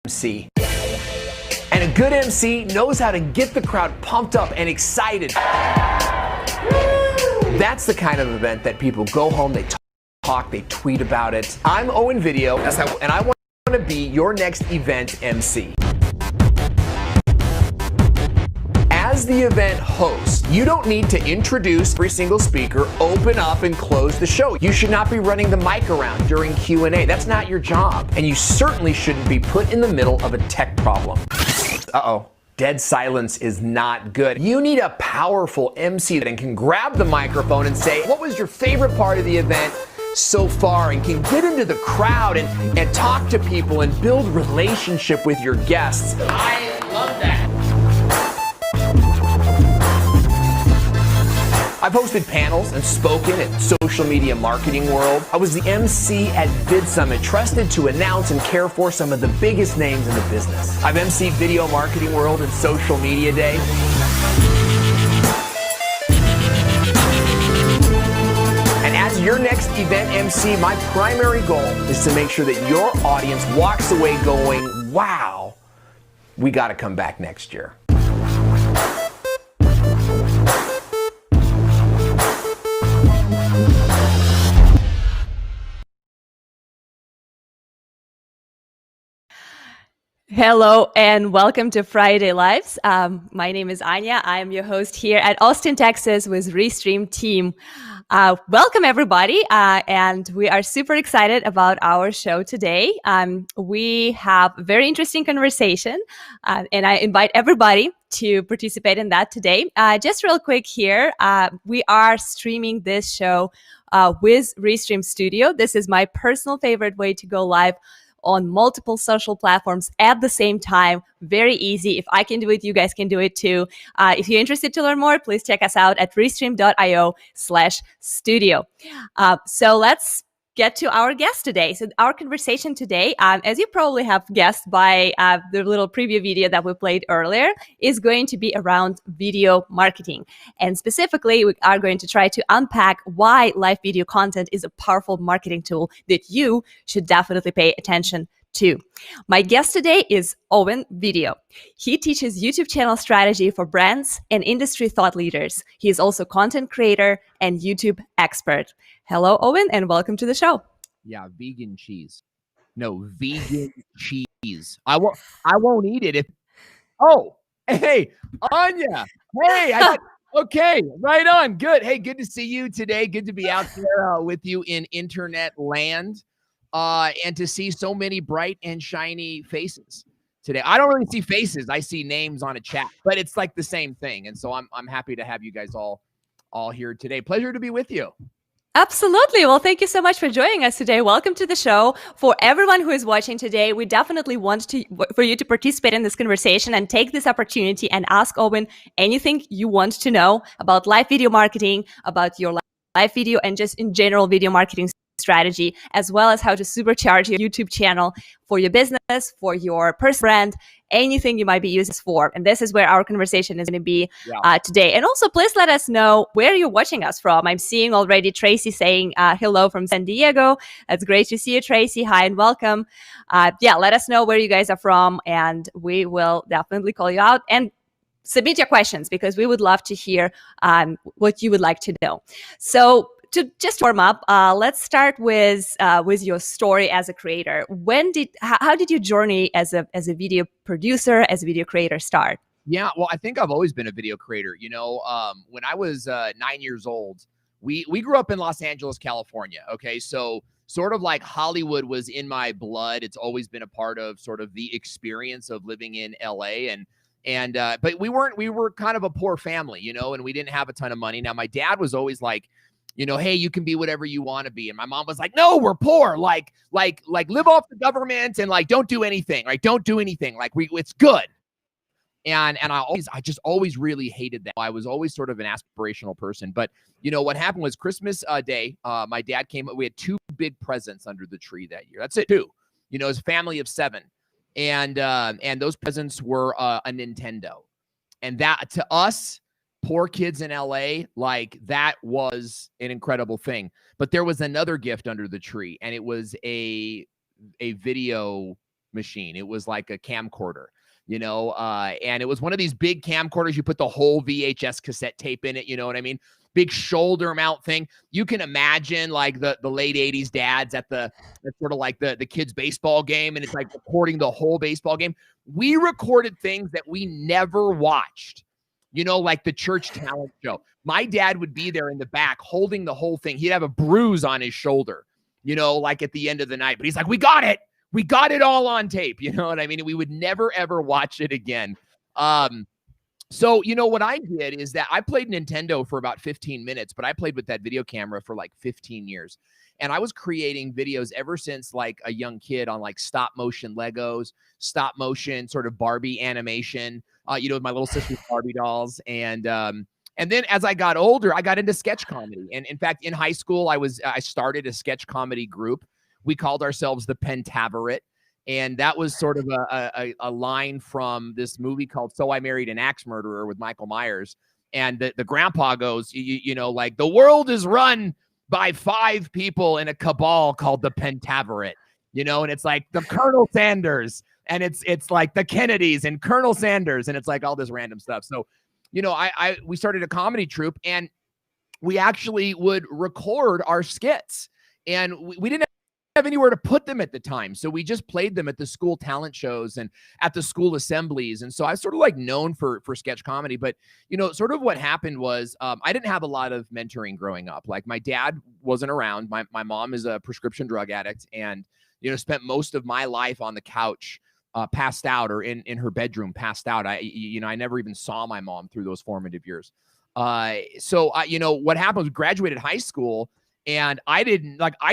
MC. And a good MC knows how to get the crowd pumped up and excited. That's the kind of event that people go home, they talk, they tweet about it. I'm Owen Video, and I want to be your next event MC. As the event host, you don't need to introduce every single speaker, open up and close the show. You should not be running the mic around during Q&A. That's not your job. And you certainly shouldn't be put in the middle of a tech problem. Uh-oh. Dead silence is not good. You need a powerful MC that can grab the microphone and say, what was your favorite part of the event so far, and can get into the crowd and talk to people and build relationship with your guests. I love that. I've hosted panels and spoken at social media marketing world. I was the MC at Vid Summit, trusted to announce and care for some of the biggest names in the business. I've MC'd Video Marketing World and Social Media Day. And as your next event MC, my primary goal is to make sure that your audience walks away going, wow, we got to come back next year. Hello and welcome to Friday Lives. My name is Anya. I am your host here at Austin, Texas with Restream team. Welcome everybody, and we are super excited about our show today. We have a very interesting conversation, and I invite everybody to participate in that today. Just real quick here, we are streaming this show with Restream Studio. This is my personal favorite way to go live on multiple social platforms at the same time. Very easy. If I can do it, you guys can do it too. If you're interested to learn more, please check us out at Restream.io/studio. So let's get to our guest today. So our conversation today, as you probably have guessed by the little preview video that we played earlier, is going to be around video marketing. And specifically, we are going to try to unpack why live video content is a powerful marketing tool that you should definitely pay attention to. My guest today is Owen Video. He teaches YouTube channel strategy for brands and industry thought leaders. He is also content creator and YouTube expert. Hello, Owen, and welcome to the show. Yeah, vegan cheese. No, vegan cheese. I won't eat it if. Oh, hey, Anya. Hey, okay, right on. Good. Hey, good to see you today. Good to be out there with you in internet land, and to see so many bright and shiny faces today. I don't really see faces. I see names on a chat, but it's like the same thing. And so I'm happy to have you guys all here today. Pleasure to be with you. Absolutely. Well, thank you so much for joining us today. Welcome to the show. For everyone who is watching today, we definitely want for you to participate in this conversation and take this opportunity and ask Owen anything you want to know about live video marketing, about your live video, and just in general video marketing strategy, as well as how to supercharge your YouTube channel for your business, for your personal brand, anything you might be using this for. And this is where our conversation is going to be today. And also, please let us know where you're watching us from. I'm seeing already Tracy saying hello from San Diego. That's great to see you, Tracy. Hi and welcome. Let us know where you guys are from, and we will definitely call you out. And submit your questions, because we would love to hear what you would like to know. So to just warm up, let's start with your story as a creator. How did your journey as a video producer, as a video creator start? Yeah, well, I think I've always been a video creator. When I was 9 years old, we grew up in Los Angeles, California. Okay, so sort of like Hollywood was in my blood. It's always been a part of sort of the experience of living in LA, but we were kind of a poor family, and we didn't have a ton of money. Now, my dad was always like, hey, you can be whatever you want to be. And my mom was like, no, we're poor. Like live off the government and like, don't do anything. Like, don't do anything. Like it's good. And I just always really hated that. I was always sort of an aspirational person. But what happened was Christmas Day, my dad came. We had 2 big presents under the tree that year. That's it, 2. It's a family of 7, and those presents were a Nintendo, and that to us poor kids in LA, like that was an incredible thing. But there was another gift under the tree, and it was a video machine. It was like a camcorder. And it was one of these big camcorders. You put the whole VHS cassette tape in it. You know what I mean? Big shoulder mount thing. You can imagine like the late 80s dads at sort of like the kids baseball game. And it's like recording the whole baseball game. We recorded things that we never watched, like the church talent show. My dad would be there in the back holding the whole thing. He'd have a bruise on his shoulder, like at the end of the night, but he's like, we got it. We got it all on tape. You know what I mean? We would never, ever watch it again. So, what I did is that I played Nintendo for about 15 minutes, but I played with that video camera for like 15 years. And I was creating videos ever since like a young kid on like stop motion Legos, stop motion sort of Barbie animation, with my little sister's Barbie dolls. And then as I got older, I got into sketch comedy. And in fact, in high school, I started a sketch comedy group. We called ourselves the Pentaveret. And that was sort of a line from this movie called So I Married an Axe Murderer with Michael Myers. And the grandpa goes, like the world is run by 5 people in a cabal called the Pentaveret, and it's like the Colonel Sanders, and it's like the Kennedys and Colonel Sanders, and it's like all this random stuff. So, we started a comedy troupe, and we actually would record our skits, and we didn't have anywhere to put them at the time. So we just played them at the school talent shows and at the school assemblies. And so I was sort of like known for sketch comedy, but sort of what happened was I didn't have a lot of mentoring growing up. Like my dad wasn't around. My mom is a prescription drug addict and, spent most of my life on the couch, passed out, or in her bedroom, passed out. I never even saw my mom through those formative years. So what happened was graduated high school. And I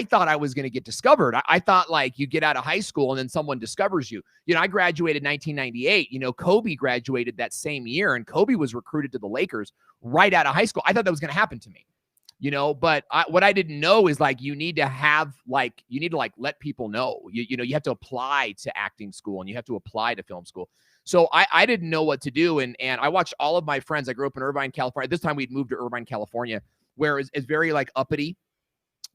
thought I was going to get discovered. I thought like you get out of high school and then someone discovers you. I graduated 1998. Kobe graduated that same year, and Kobe was recruited to the Lakers right out of high school. I thought that was going to happen to me, but what I didn't know is like, you need to let people know, you have to apply to acting school and you have to apply to film school. So I didn't know what to do. And I watched all of my friends. I grew up in Irvine, California. At this time we'd moved to Irvine, California, where it's very like uppity.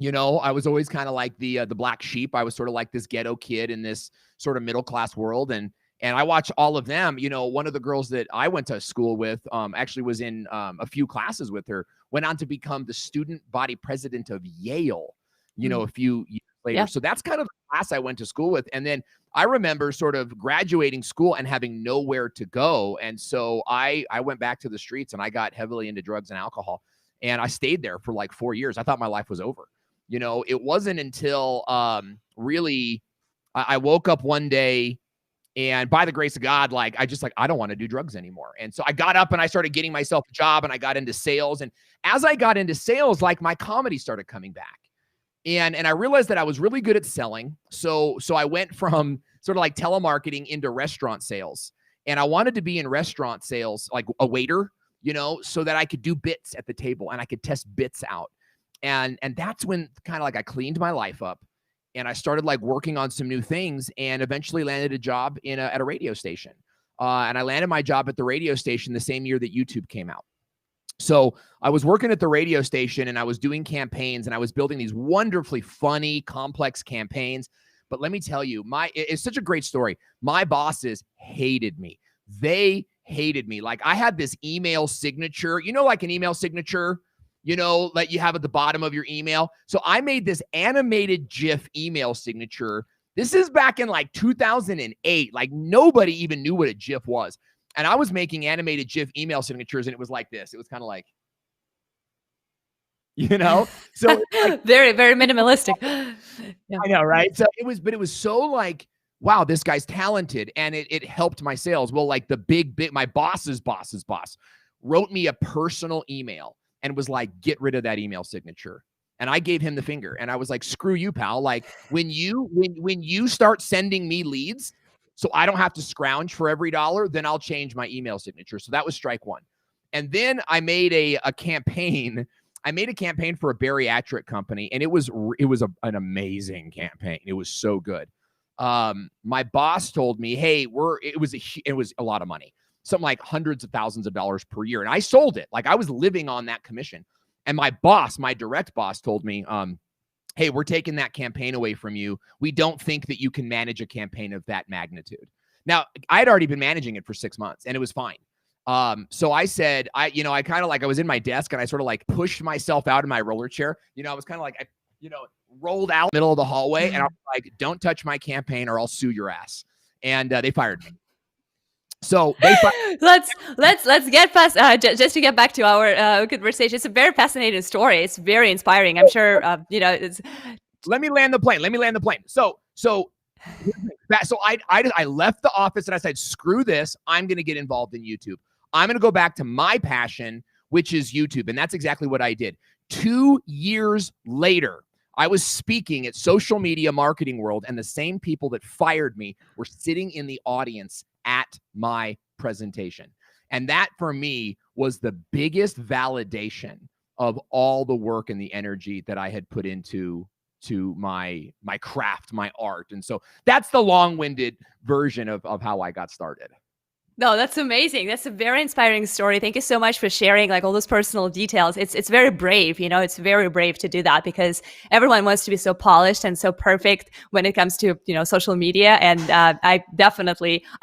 I was always kind of like the black sheep. I was sort of like this ghetto kid in this sort of middle-class world. And I watched all of them. One of the girls that I went to school with actually was in a few classes with her, went on to become the student body president of Yale, a few years later. Yeah. So that's kind of the class I went to school with. And then I remember sort of graduating school and having nowhere to go. And so I went back to the streets and I got heavily into drugs and alcohol. And I stayed there for like 4 years. I thought my life was over. It wasn't until really I woke up one day and by the grace of God, like I don't want to do drugs anymore. And so I got up and I started getting myself a job and I got into sales. And as I got into sales, like my comedy started coming back. And I realized that I was really good at selling. So I went from sort of like telemarketing into restaurant sales. And I wanted to be in restaurant sales, like a waiter, so that I could do bits at the table and I could test bits out. And that's when kind of like I cleaned my life up and I started like working on some new things and eventually landed a job at a radio station. And I landed my job at the radio station the same year that YouTube came out. So I was working at the radio station and I was doing campaigns and I was building these wonderfully funny, complex campaigns. But let me tell you, it's such a great story. My bosses hated me. They hated me. Like I had this email signature, like an email signature, you know, that you have at the bottom of your email. So I made this animated GIF email signature. This is back in like 2008. Like nobody even knew what a GIF was. And I was making animated GIF email signatures, and it was like this. It was kind of like, you know, so like, very, very minimalistic. Yeah. I know, right? So it was so like, wow, this guy's talented, and it helped my sales. Well, like my boss's boss's boss wrote me a personal email and was like, get rid of that email signature. And I gave him the finger, and I was like, screw you, pal. Like when you start sending me leads, so I don't have to scrounge for every dollar, then I'll change my email signature. So that was strike one. And then I made a campaign. I made a campaign for a bariatric company, and it was an amazing campaign. It was so good. My boss told me, hey, it was a lot of money, something like hundreds of thousands of dollars per year. And I sold it. Like I was living on that commission. And my direct boss told me, hey, we're taking that campaign away from you. We don't think that you can manage a campaign of that magnitude. Now, I had already been managing it for 6 months, and it was fine. So I said, I kind of like, I was in my desk, and I sort of like pushed myself out of my roller chair. You know, I was kind of like, rolled out in the middle of the hallway, and I was like, don't touch my campaign or I'll sue your ass. And they fired me. So let's get past just to get back to our conversation. It's a very fascinating story. It's very inspiring. I'm sure it's. Let me land the plane. So I left the office, and I said, screw this. I'm going to get involved in YouTube. I'm going to go back to my passion, which is YouTube. And that's exactly what I did. 2 years later, I was speaking at Social Media Marketing World, and the same people that fired me were sitting in the audience at my presentation. And that for me was the biggest validation of all the work and the energy that I had put into my craft, my art. And so that's the long-winded version of how I got started. No, that's amazing. That's a very inspiring story. Thank you so much for sharing like all those personal details. It's very brave, it's very brave to do that, because everyone wants to be so polished and so perfect when it comes to, social media. And I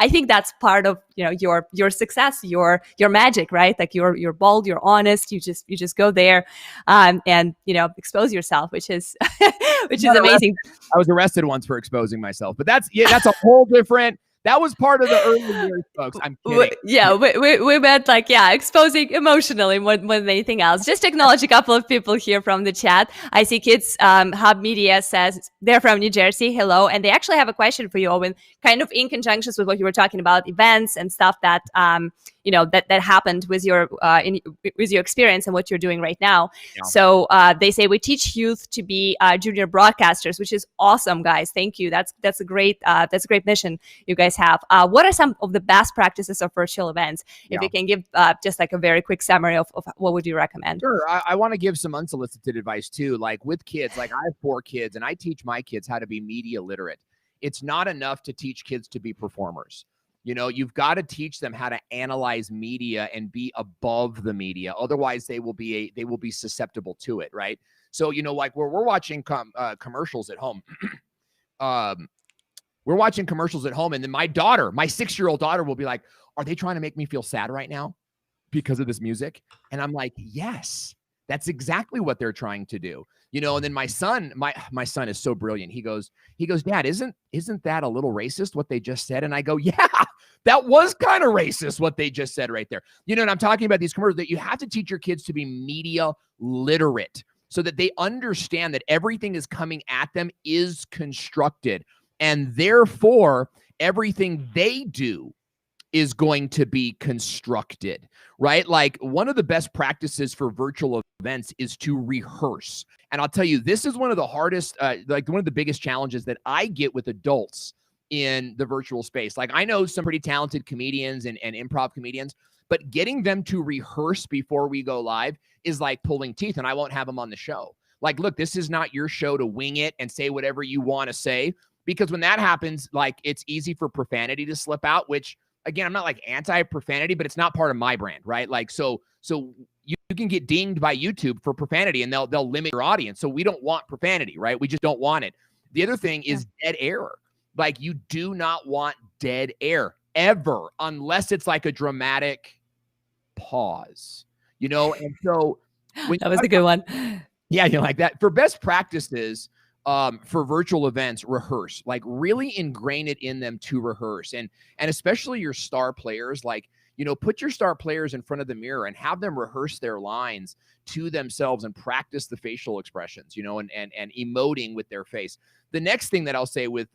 think that's part of, your success, your magic, right? Like you're bold, you're honest, you just go there and expose yourself, which is amazing. I was arrested once for exposing myself, but that's a whole different. That was part of the early years, folks. I'm kidding. Yeah, we meant like, exposing emotionally more than anything else. Just to acknowledge a couple of people here from the chat. I see Kids Hub Media says they're from New Jersey. Hello. And they actually have a question for you, Owen, kind of in conjunction with what you were talking about, events and stuff that, that happened with your experience and what you're doing right now. Yeah. So they say we teach youth to be junior broadcasters, which is awesome, guys. Thank you. That's a great mission you guys have. What are some of the best practices of virtual events? If you can give just like a very quick summary of what would you recommend? Sure. I want to give some unsolicited advice too. Like with kids, like I have 4 kids, and I teach my kids how to be media literate. It's not enough to teach kids to be performers. You've got to teach them how to analyze media and be above the media. Otherwise, they will be susceptible to it, right? So, like where we're watching commercials at home. We're watching commercials at home, and then my 6-year-old daughter will be like, are they trying to make me feel sad right now because of this music? And I'm like, yes, that's exactly what they're trying to do. And then my son is so brilliant. He goes, Dad, isn't that a little racist what they just said? And I go, yeah, that was kind of racist what they just said right there. And I'm talking about these commercials that you have to teach your kids to be media literate so that they understand that everything is coming at them is constructed. And therefore, everything they do is going to be constructed, right? Like one of the best practices for virtual events is to rehearse. And I'll tell you, this is one of the hardest, one of the biggest challenges that I get with adults in the virtual space. Like I know some pretty talented comedians and improv comedians, but getting them to rehearse before we go live is like pulling teeth, and I won't have them on the show. Like, look, this is not your show to wing it and say whatever you want to say. Because when that happens, like it's easy for profanity to slip out, which again, I'm not like anti-profanity, but it's not part of my brand, right? Like, so you can get dinged by YouTube for profanity, and they'll limit your audience. So we don't want profanity, right? We just don't want it. The other thing is dead air. Like you do not want dead air ever, unless it's like a dramatic pause, And so That was a good one. Yeah, you like that. For best practices, for virtual events, rehearse. Like really ingrain it in them to rehearse, and especially your star players. Like, you know, put your star players in front of the mirror and have them rehearse their lines to themselves and practice the facial expressions, you know, and emoting with their face. The next thing that I'll say with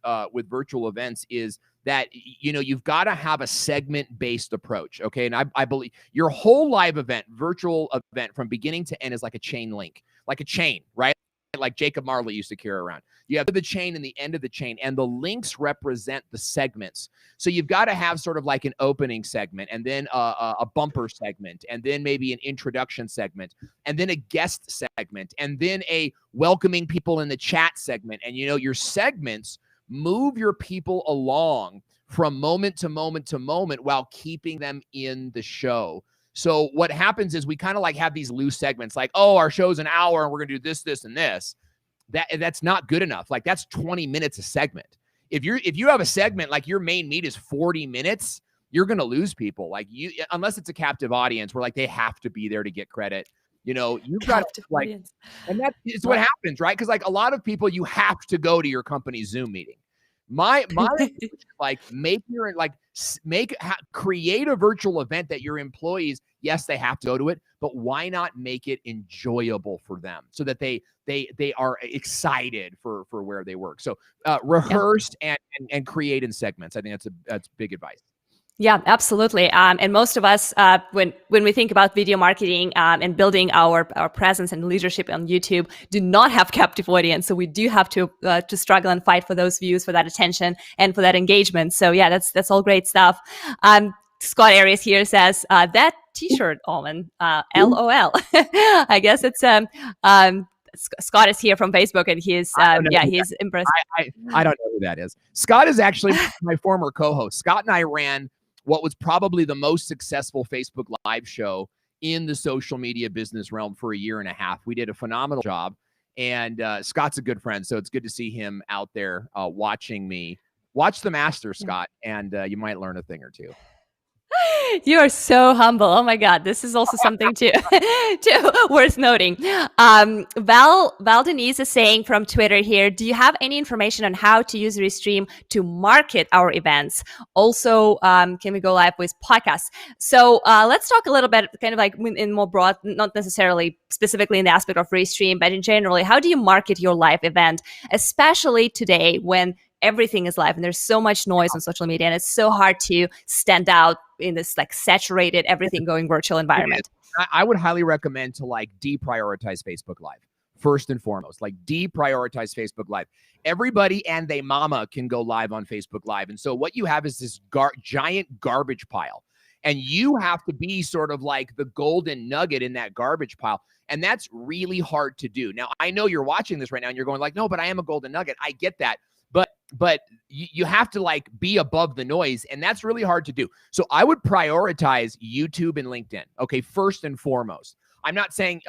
virtual events is that, you know, you've got to have a segment-based approach, okay? And I believe your whole live event, virtual event from beginning to end is like a chain link, like a chain, right? Like Jacob Marley used to carry around. You have the chain and the end of the chain, and the links represent the segments. So you've got to have sort of like an opening segment, and then a bumper segment, and then maybe an introduction segment, and then a guest segment, and then a welcoming people in the chat segment. And, you know, your segments move your people along from moment to moment to moment while keeping them in the show. So what happens is we kind of like have these loose segments like, oh, our show's an hour and we're going to do this, this, and this. That's not good enough. Like that's 20 minutes a segment. If you have a segment like your main meet is 40 minutes, you're going to lose people. Like you, unless it's a captive audience where like they have to be there to get credit. You know, you've got to like, audience. And that is what happens, right? Because like a lot of people, you have to go to your company's Zoom meeting. My like create a virtual event that your employees, yes, they have to go to it, but why not make it enjoyable for them so that they are excited for where they work. So rehearse and create in segments. I think that's big advice. Yeah, absolutely. And most of us, when we think about video marketing and building our presence and leadership on YouTube, do not have captive audience. So we do have to struggle and fight for those views, for that attention, and for that engagement. So yeah, that's all great stuff. Scott Arias here says that T-shirt, Owen, LOL. I guess it's Scott is here from Facebook, and he's he's impressed. I don't know who that is. Scott is actually my former co-host. Scott and I ran what was probably the most successful Facebook Live show in the social media business realm for a year and a half. We did a phenomenal job, and Scott's a good friend, so it's good to see him out there watching me. Watch the master, Scott, and you might learn a thing or two. You are so humble. Oh my God. This is also something too worth noting. Val Denise is saying from Twitter here, do you have any information on how to use Restream to market our events? Also, can we go live with podcasts? So let's talk a little bit kind of like in more broad, not necessarily specifically in the aspect of Restream, but in generally, how do you market your live event, especially today when everything is live and there's so much noise on social media and it's so hard to stand out in this like saturated everything going virtual environment? I would highly recommend to like deprioritize Facebook Live first and foremost. Like deprioritize Facebook Live. Everybody and they mama can go live on Facebook Live. And so what you have is this giant garbage pile. And you have to be sort of like the golden nugget in that garbage pile. And that's really hard to do. Now, I know you're watching this right now and you're going like, no, but I am a golden nugget. I get that. But you have to like be above the noise, and that's really hard to do. So I would prioritize YouTube and LinkedIn. Okay, first and foremost. I'm not saying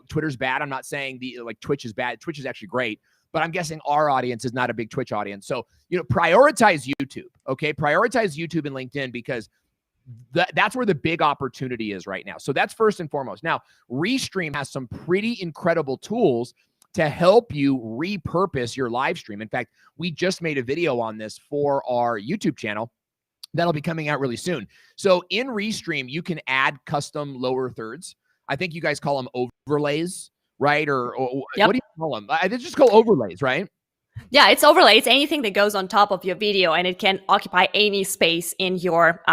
Twitter's bad. I'm not saying Twitch is bad. Twitch is actually great, but I'm guessing our audience is not a big Twitch audience. So, you know, prioritize YouTube. Okay, prioritize YouTube and LinkedIn because that's where the big opportunity is right now. So that's first and foremost. Now, Restream has some pretty incredible tools to help you repurpose your live stream. In fact, we just made a video on this for our YouTube channel that'll be coming out really soon. So in Restream, you can add custom lower thirds. I think you guys call them overlays, right? Or yep. What do you call them? They just call overlays, right? Yeah, it's overlay. It's anything that goes on top of your video, and it can occupy any space in your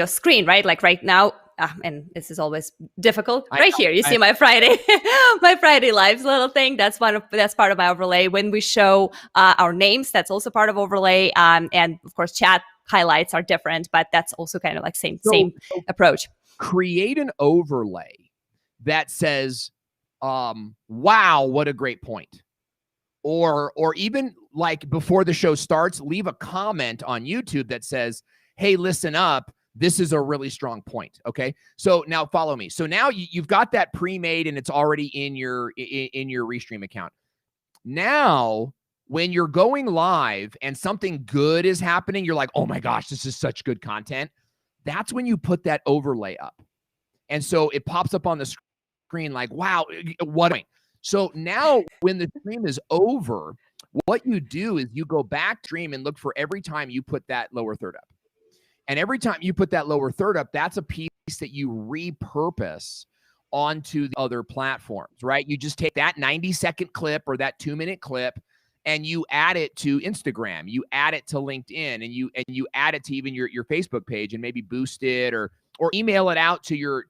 screen, right? Like right now. And this is always difficult. Right here, you see my Friday lives little thing. That's part of my overlay. When we show our names, that's also part of overlay. And of course, chat highlights are different, but that's also kind of like same approach. Create an overlay that says, "Wow, what a great point," or even like before the show starts, leave a comment on YouTube that says, "Hey, listen up. This is a really strong point." Okay. So now follow me. So now you've got that pre-made and it's already in your Restream account. Now, when you're going live and something good is happening, you're like, oh my gosh, this is such good content. That's when you put that overlay up. And so it pops up on the screen like, wow, what? So now when the stream is over, what you do is you go back stream and look for every time you put that lower third up. And every time you put that lower third up, that's a piece that you repurpose onto the other platforms, right? You just take that 90-second clip or that 2-minute clip and you add it to Instagram, you add it to LinkedIn, and you add it to even your Facebook page, and maybe boost it or email it out to your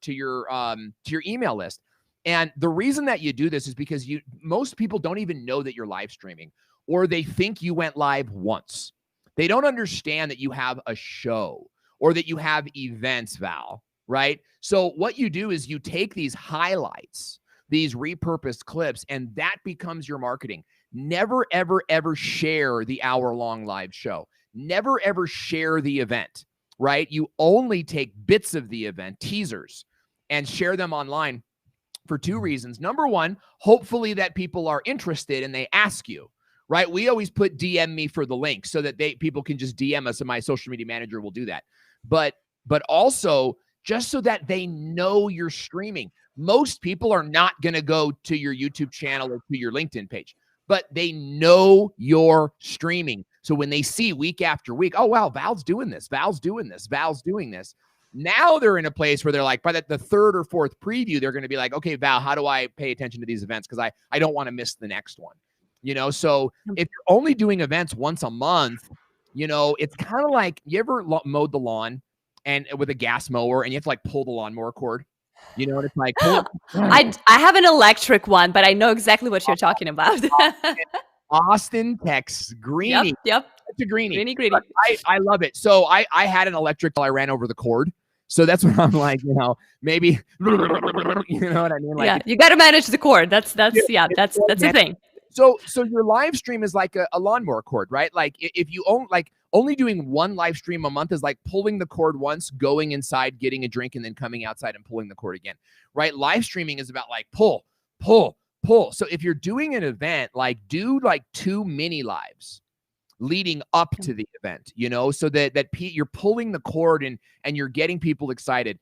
email list. And the reason that you do this is because most people don't even know that you're live streaming, or they think you went live once. They don't understand that you have a show or that you have events, Val, right? So what you do is you take these highlights, these repurposed clips, and that becomes your marketing. Never, ever, ever share the hour-long live show. Never, ever share the event, right? You only take bits of the event, teasers, and share them online for 2 reasons. Number one, hopefully that people are interested and they ask you, right? We always put DM me for the link so that people can just DM us, and my social media manager will do that. But also just so that they know you're streaming. Most people are not going to go to your YouTube channel or to your LinkedIn page, but they know you're streaming. So when they see week after week, oh, wow, Val's doing this, Val's doing this, Val's doing this. Now they're in a place where they're like, by the 3rd or 4th preview, they're going to be like, okay, Val, how do I pay attention to these events? Because I don't want to miss the next one. So if you're only doing events once a month, it's kind of like, you ever mowed the lawn and with a gas mower and you have to like pull the lawnmower cord? And it's like, I have an electric one, but I know exactly what you're talking about. Austin, Texas, Greenie. Yep. It's a Greenie. Greenie. I love it. So I had an electric till I ran over the cord. So that's what I'm like, maybe, you know what I mean? Like, yeah, you got to manage the cord. That's the thing. So your live stream is like a lawnmower cord, right? Like if you only doing one live stream a month is like pulling the cord once, going inside, getting a drink, and then coming outside and pulling the cord again, right? Live streaming is about like pull. So if you're doing an event, like do like 2 mini lives leading up to the event, so that you're pulling the cord and you're getting people excited.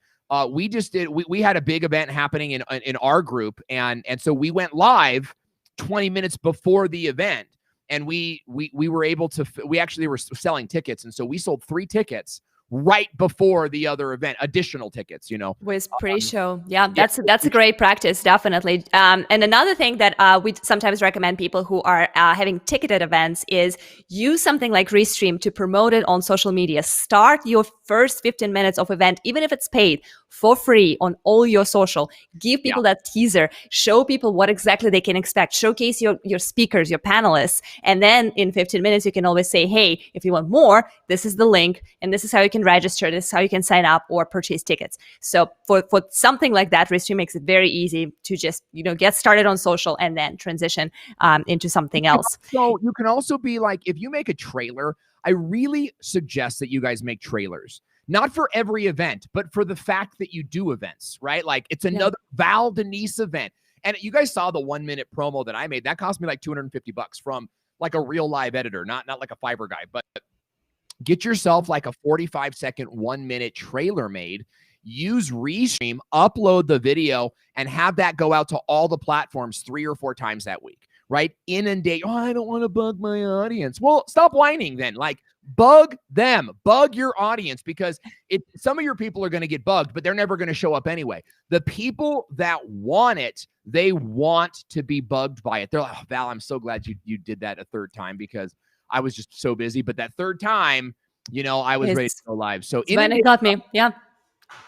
We had a big event happening in our group, and so we went live 20 minutes before the event, and we were able to, we actually were selling tickets, and so we sold 3 tickets right before the other event, additional tickets, With pre-show. Yeah, that's a great practice, definitely. And another thing that we sometimes recommend people who are having ticketed events is use something like Restream to promote it on social media. Start your first 15 minutes of event, even if it's paid, for free on all your social. Give people that teaser. Show people what exactly they can expect. Showcase your speakers, your panelists. And then in 15 minutes, you can always say, hey, if you want more, this is the link, and this is how you can register, this is how you can sign up or purchase tickets. So for something like that, Restream makes it very easy to just, get started on social and then transition into something else. So you can also be like, if you make a trailer, I really suggest that you guys make trailers. Not for every event, but for the fact that you do events, right? Like it's another Val Denise event. And you guys saw the 1-minute promo that I made. That cost me like $250 from like a real live editor, not like a Fiverr guy, but get yourself like a 45-second 1-minute trailer made. Use Restream, upload the video, and have that go out to all the platforms 3 or 4 times that week, right? Inundate. Oh, I don't want to bug my audience. Well, stop whining then. Like, bug them, bug your audience, because some of your people are going to get bugged, but they're never going to show up anyway. The people that want it, they want to be bugged by it. They're like, oh, Val, I'm so glad you did that a 3rd time, because I was just so busy. But that 3rd time, I was ready to go live. So when it got me.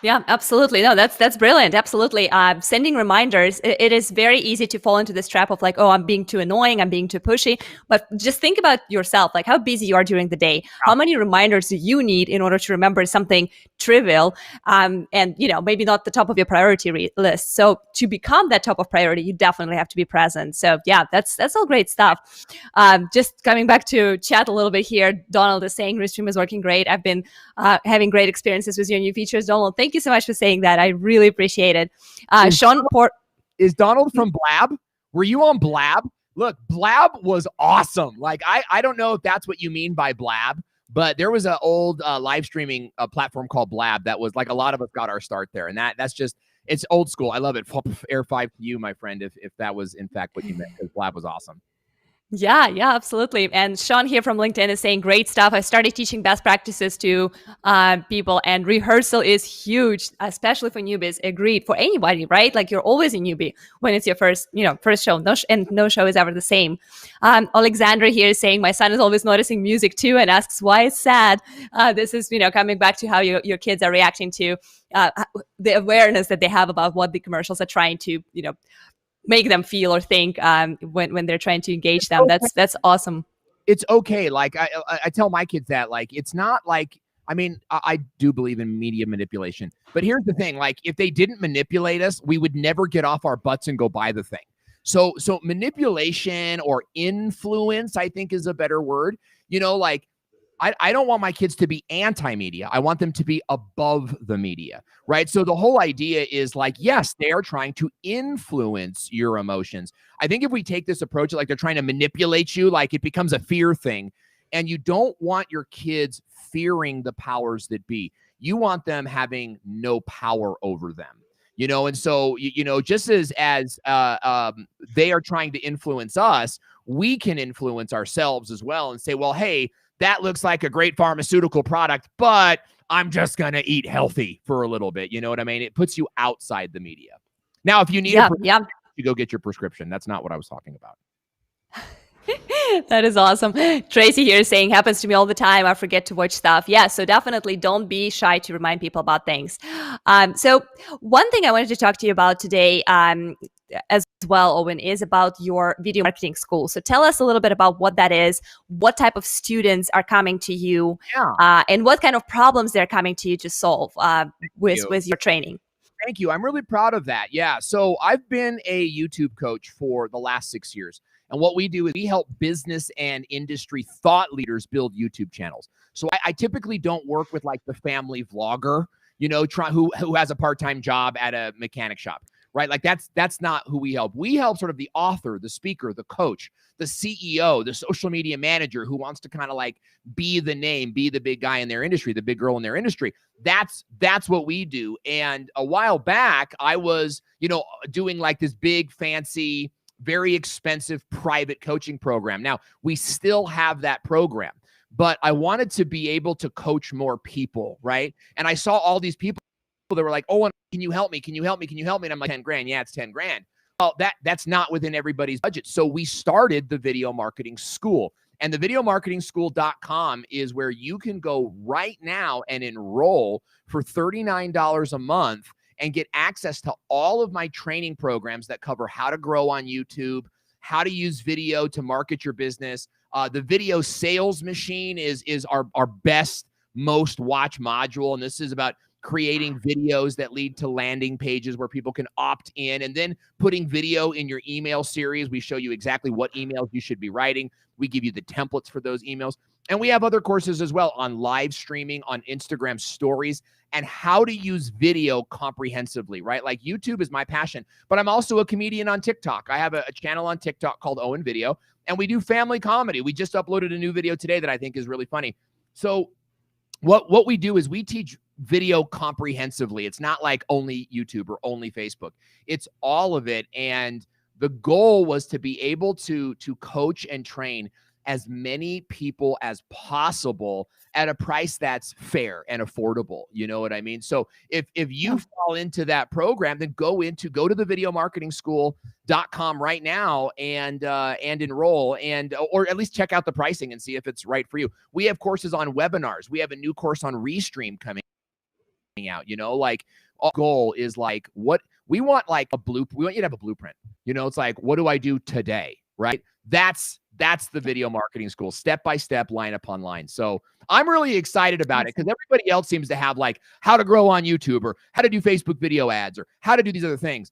Yeah, absolutely. No, that's brilliant. Absolutely. Sending reminders, it is very easy to fall into this trap of like, oh, I'm being too annoying, I'm being too pushy. But just think about yourself, like how busy you are during the day. How many reminders do you need in order to remember something trivial and, maybe not the top of your priority list. So to become that top of priority, you definitely have to be present. So yeah, that's all great stuff. Just coming back to chat a little bit here, Donald is saying Restream is working great. I've been having great experiences with your new features. Donald, thank you so much for saying that. I really appreciate it. Sean Port. Is Donald from Blab? Were you on Blab? Look, Blab was awesome. Like, I don't know if that's what you mean by Blab, but there was an old live streaming platform called Blab that was like, a lot of us got our start there. And that's just, It's old school. I love it. Air 5 to you, my friend, if that was in fact what you meant, because Blab was awesome. Yeah, absolutely. And Sean here from LinkedIn is saying, great stuff. I started teaching best practices to people, and rehearsal is huge, especially for newbies. Agreed. For anybody, right? Like, you're always a newbie when it's your first show. And no show is ever the same. Alexandra here is saying, my son is always noticing music too, and asks why it's sad. This is, coming back to how your kids are reacting to the awareness that they have about what the commercials are trying to, make them feel or think when they're trying to engage them. That's awesome. It's okay. Like I tell my kids that, like, it's not like, I mean, I do believe in media manipulation, but here's the thing. Like, if they didn't manipulate us, we would never get off our butts and go buy the thing. So manipulation or influence, I think, is a better word. Like, I don't want my kids to be anti-media. I want them to be above the media, right? So the whole idea is like, yes, they are trying to influence your emotions. I think if we take this approach, like they're trying to manipulate you, like it becomes a fear thing. And you don't want your kids fearing the powers that be. You want them having no power over them. And so, just as they are trying to influence us, we can influence ourselves as well and say, well, hey, that looks like a great pharmaceutical product, but I'm just going to eat healthy for a little bit. You know what I mean? It puts you outside the media. Now, if you need you go get your prescription. That's not what I was talking about. That is awesome. Tracy here is saying, happens to me all the time. I forget to watch stuff. Yeah, so definitely don't be shy to remind people about things. So one thing I wanted to talk to you about today as well, Owen, is about your video marketing school. So tell us a little bit about what that is, what type of students are coming to you, and what kind of problems they're coming to you to solve with your training. Thank you. I'm really proud of that. Yeah. So I've been a YouTube coach for the last 6 years. And what we do is we help business and industry thought leaders build YouTube channels. So I typically don't work with like the family vlogger, who has a part-time job at a mechanic shop, right? Like that's not who we help. We help sort of the author, the speaker, the coach, the CEO, the social media manager who wants to kind of like be the name, be the big guy in their industry, the big girl in their industry. That's what we do. And a while back, I was, doing like this big, fancy, very expensive private coaching program. Now, we still have that program, but I wanted to be able to coach more people, right? And I saw all these people that were like, oh, can you help me? Can you help me? Can you help me? And I'm like, 10 grand. Yeah, it's 10 grand. Well, that's not within everybody's budget. So we started the video marketing school. And the videomarketingschool.com is where you can go right now and enroll for $39 a month and get access to all of my training programs that cover how to grow on YouTube, how to use video to market your business. The video sales machine is our best, most watched module. And this is about creating videos that lead to landing pages where people can opt in, and then putting video in your email series. We show you exactly what emails you should be writing. We give you the templates for those emails. And we have other courses as well on live streaming, on Instagram stories, and how to use video comprehensively, right? Like, YouTube is my passion, but I'm also a comedian on TikTok. I have a channel on TikTok called Owen Video, and we do family comedy. We just uploaded a new video today that I think is really funny. So what we do is we teach video comprehensively. It's not like only YouTube or only Facebook. It's all of it. And the goal was to be able to coach and train as many people as possible at a price that's fair and affordable. You know what I mean? So if you fall into that program, then go to the videomarketingschool.com right now and enroll, or at least check out the pricing and see if it's right for you. We have courses on webinars. We have a new course on Restream coming out. Like, our goal is like, what we want, like a blueprint. We want you to have a blueprint. It's like, what do I do today? Right? That's the video marketing school, step by step, line upon line. So I'm really excited about it, because everybody else seems to have like how to grow on YouTube, or how to do Facebook video ads, or how to do these other things.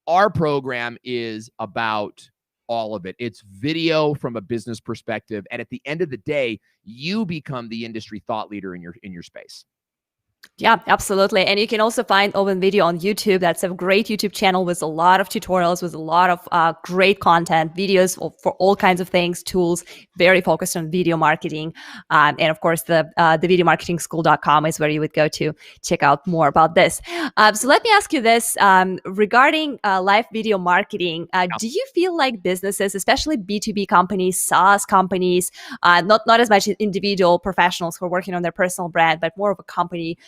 Our program is about all of it. It's video from a business perspective. And at the end of the day, you become the industry thought leader in your space. Yeah, absolutely. And you can also find Owen Video on YouTube. That's a great YouTube channel with a lot of tutorials, with a lot of great content, videos for all kinds of things, tools, very focused on video marketing. And of course, the videomarketingschool.com is where you would go to check out more about this. So let me ask you this regarding live video marketing. Do you feel like businesses, especially B2B companies, SaaS companies, not as much individual professionals who are working on their personal brand, but more of a company,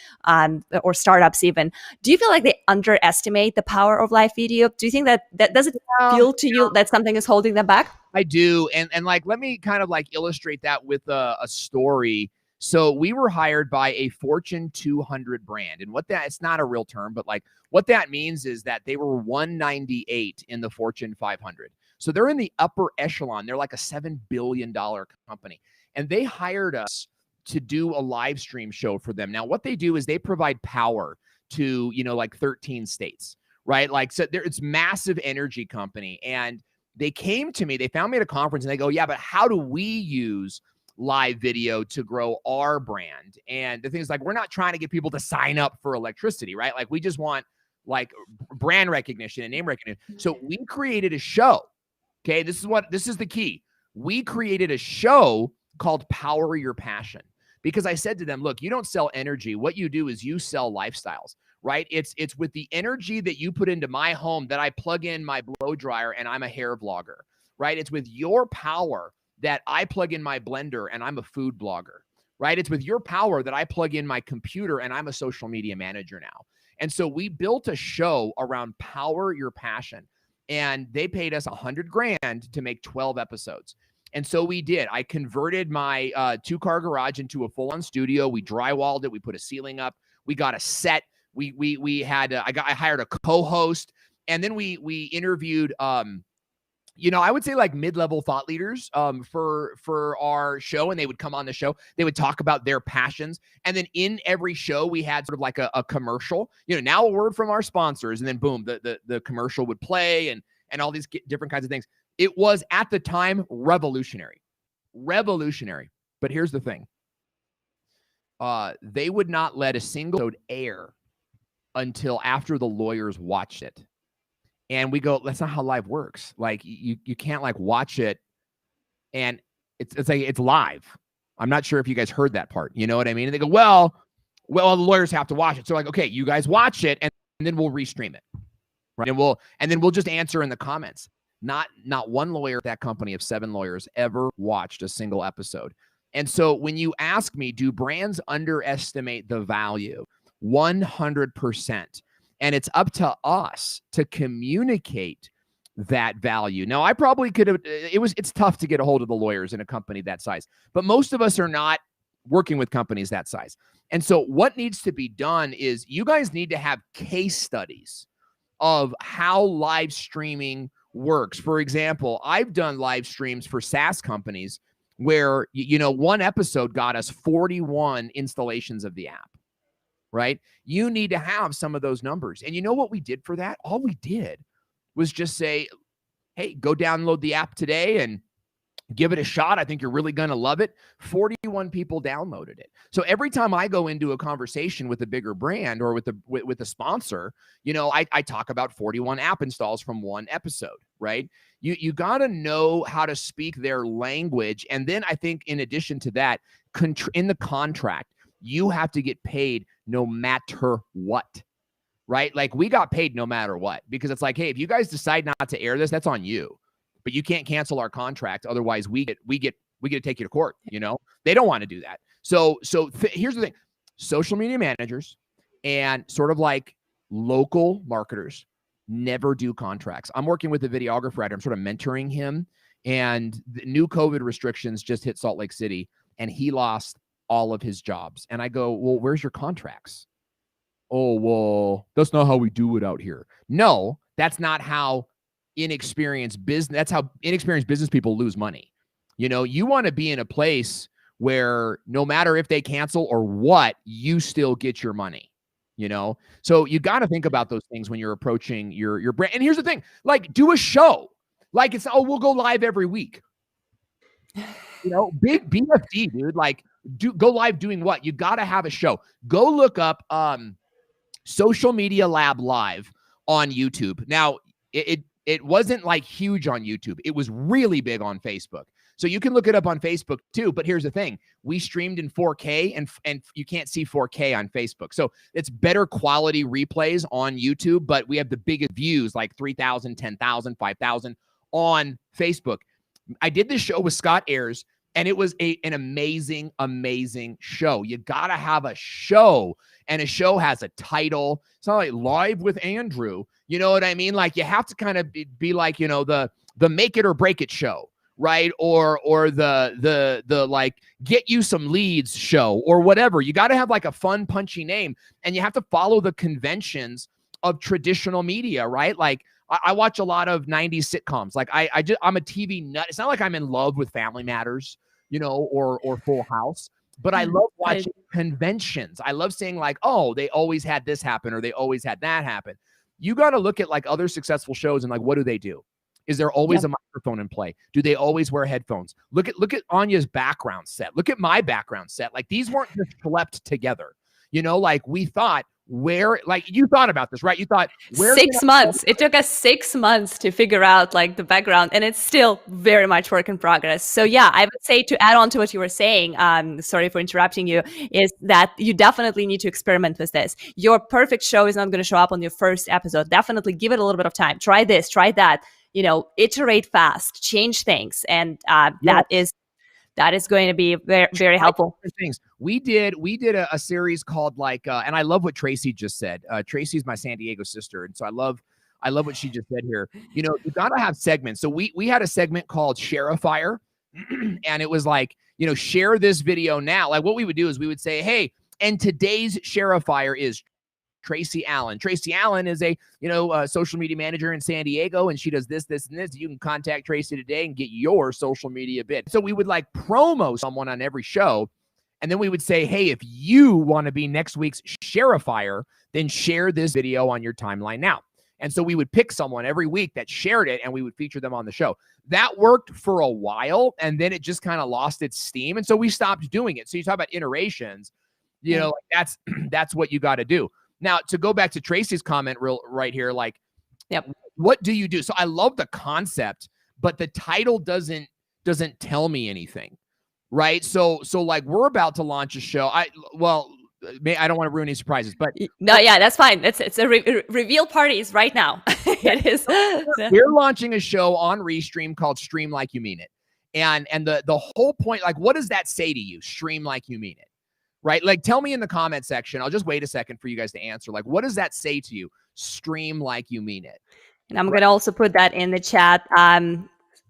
or startups even, do you feel like they underestimate the power of live video? Do you think that does it feel to you that something is holding them back? I do. And like, let me kind of like illustrate that with a story. So we were hired by a Fortune 200 brand. And what that, it's not a real term, but like what that means is that they were 198 in the Fortune 500. So they're in the upper echelon. They're like a $7 billion company. And they hired us to do a live stream show for them. Now, what they do is they provide power to, you know, like 13 states, right? Like, so it's massive energy company. And they came to me, they found me at a conference and they go, yeah, but how do we use live video to grow our brand? And the thing is, like, we're not trying to get people to sign up for electricity, right? Like, we just want like brand recognition and name recognition. So we created a show. Okay. This is the key. We created a show called Power Your Passion, because I said to them, look, you don't sell energy. What you do is you sell lifestyles, right? It's with the energy that you put into my home that I plug in my blow dryer and I'm a hair vlogger, right? It's with your power that I plug in my blender and I'm a food blogger, right? It's with your power that I plug in my computer and I'm a social media manager now. And so we built a show around Power Your Passion, and they paid us $100,000 to make 12 episodes. And so we did. I converted my 2-car garage into a full-on studio. We drywalled it. We put a ceiling up. We got a set. We had I hired a co-host, and then we interviewed you know, I would say like mid-level thought leaders for our show, and they would come on the show. They would talk about their passions, and then in every show we had sort of like a commercial. You know, now a word from our sponsors, and then boom, the commercial would play, and all these different kinds of things. It was at the time revolutionary. But here's the thing. They would not let a single episode air until after the lawyers watched it. And we go, that's not how live works. Like you can't like watch it and it's like it's live. I'm not sure if you guys heard that part. You know what I mean? And they go, well, the lawyers have to watch it. So like, okay, you guys watch it and then we'll restream it. Right. And then we'll just answer in the comments. Not one lawyer at that company of 7 lawyers ever watched a single episode. And so when you ask me, do brands underestimate the value? 100%. And it's up to us to communicate that value. Now, I probably could have, it's tough to get a hold of the lawyers in a company that size, but most of us are not working with companies that size. And so what needs to be done is you guys need to have case studies of how live streaming works. For example, I've done live streams for SaaS companies where, you know, one episode got us 41 installations of the app, right? You need to have some of those numbers. And you know what we did for that? All we did was just say, hey, go download the app today and give it a shot. I think you're really going to love it. 41 people downloaded it. So every time I go into a conversation with a bigger brand or with a sponsor, you know, I talk about 41 app installs from one episode, right? You got to know how to speak their language. And then I think in addition to that, in the contract, you have to get paid no matter what, right? Like we got paid no matter what, because it's like, hey, if you guys decide not to air this, that's on you. But you can't cancel our contract. Otherwise, we get to take you to court. You know, they don't want to do that. So here's the thing: social media managers and sort of like local marketers never do contracts. I'm working with a videographer writer. I'm sort of mentoring him, and the new COVID restrictions just hit Salt Lake City, and he lost all of his jobs. And I go, well, where's your contracts? Oh, well, that's not how we do it out here. No, that's not how inexperienced business. That's how inexperienced business people lose money. You know, you want to be in a place where no matter if they cancel or what, you still get your money, you know? So you got to think about those things when you're approaching your brand. And here's the thing, like do a show. Like it's, oh, we'll go live every week. You know, big BFD, dude. Like go live doing what? You got to have a show. Go look up Social Media Lab Live on YouTube. Now, it wasn't like huge on YouTube. It was really big on Facebook. So you can look it up on Facebook too. But here's the thing. We streamed in 4K and you can't see 4K on Facebook. So it's better quality replays on YouTube, but we have the biggest views, like 3,000, 10,000, 5,000 on Facebook. I did this show with Scott Ayers, and it was an amazing, amazing show. You got to have a show, and a show has a title. It's not like Live with Andrew. You know what I mean? Like, you have to kind of be like, you know, the Make It or Break It show, right? Or the like Get You Some Leads show or whatever. You got to have like a fun, punchy name, and you have to follow the conventions of traditional media, right? Like, I watch a lot of 90s sitcoms. Like, I'm a TV nut. It's not like I'm in love with Family Matters, you know, or Full House, but I love watching conventions. I love saying like, oh, they always had this happen or they always had that happen. You got to look at like other successful shows and like, what do they do? Is there always a microphone in play? Do they always wear headphones? Look at Anya's background set. Look at my background set. Like, these weren't just schlepped together. You know, like, we thought, like, you thought about this, right? You thought, 6 months. It took us 6 months to figure out like the background, and it's still very much work in progress. So yeah, I would say, to add on to what you were saying, sorry for interrupting you, is that you definitely need to experiment with this. Your perfect show is not going to show up on your first episode. Definitely give it a little bit of time. Try this, try that, you know, iterate fast, change things. And that is going to be very, very helpful. Things we did a series called like, and I love what Tracy just said. Tracy's my San Diego sister, and so I love what she just said here. You know, you gotta have segments. So we had a segment called Share a Fire, and it was like, you know, share this video now. Like, what we would do is we would say, hey, and today's Share a Fire is Tracy Allen. Tracy Allen is a, you know, social media manager in San Diego, and she does this, this, and this. You can contact Tracy today and get your social media bid. So we would like promo someone on every show, and then we would say, hey, if you want to be next week's Share-a-Fire, then share this video on your timeline now. And so we would pick someone every week that shared it, and we would feature them on the show. That worked for a while, and then it just kind of lost its steam, and so we stopped doing it. So you talk about iterations, you know, that's what you got to do. Now, to go back to Tracy's comment right here, like, what do you do? So I love the concept, but the title doesn't tell me anything, right? So like, we're about to launch a show. I don't want to ruin any surprises, but no, yeah, that's fine. It's a reveal parties right now. It is. We're launching a show on Restream called Stream Like You Mean It, and the whole point, like, what does that say to you? Stream like you mean it. Right? Like, tell me in the comment section. I'll just wait a second for you guys to answer. Like, what does that say to you? Stream like you mean it. And I'm going to also put that in the chat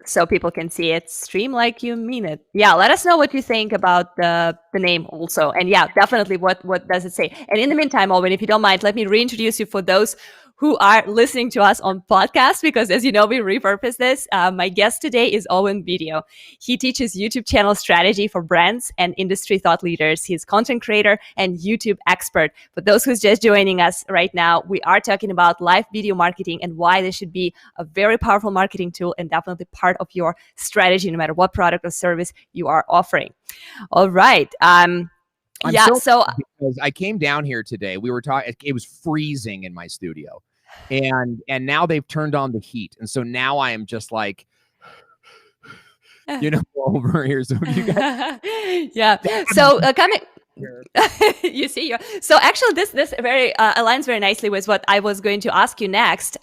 so people can see it. Stream like you mean it. Yeah, let us know what you think about the name also. And yeah, definitely what does it say? And in the meantime, Owen, if you don't mind, let me reintroduce you for those who are listening to us on podcast, because as you know, we repurpose this. My guest today is Owen Video. He teaches YouTube channel strategy for brands and industry thought leaders. He's content creator and YouTube expert. For those who's just joining us right now, we are talking about live video marketing and why this should be a very powerful marketing tool and definitely part of your strategy, no matter what product or service you are offering. All right. So because I came down here today, we were talking, it was freezing in my studio, and now they've turned on the heat, and so now I am just like, you know, over here. So you guys, yeah. So coming. You see, so actually this very aligns very nicely with what I was going to ask you next.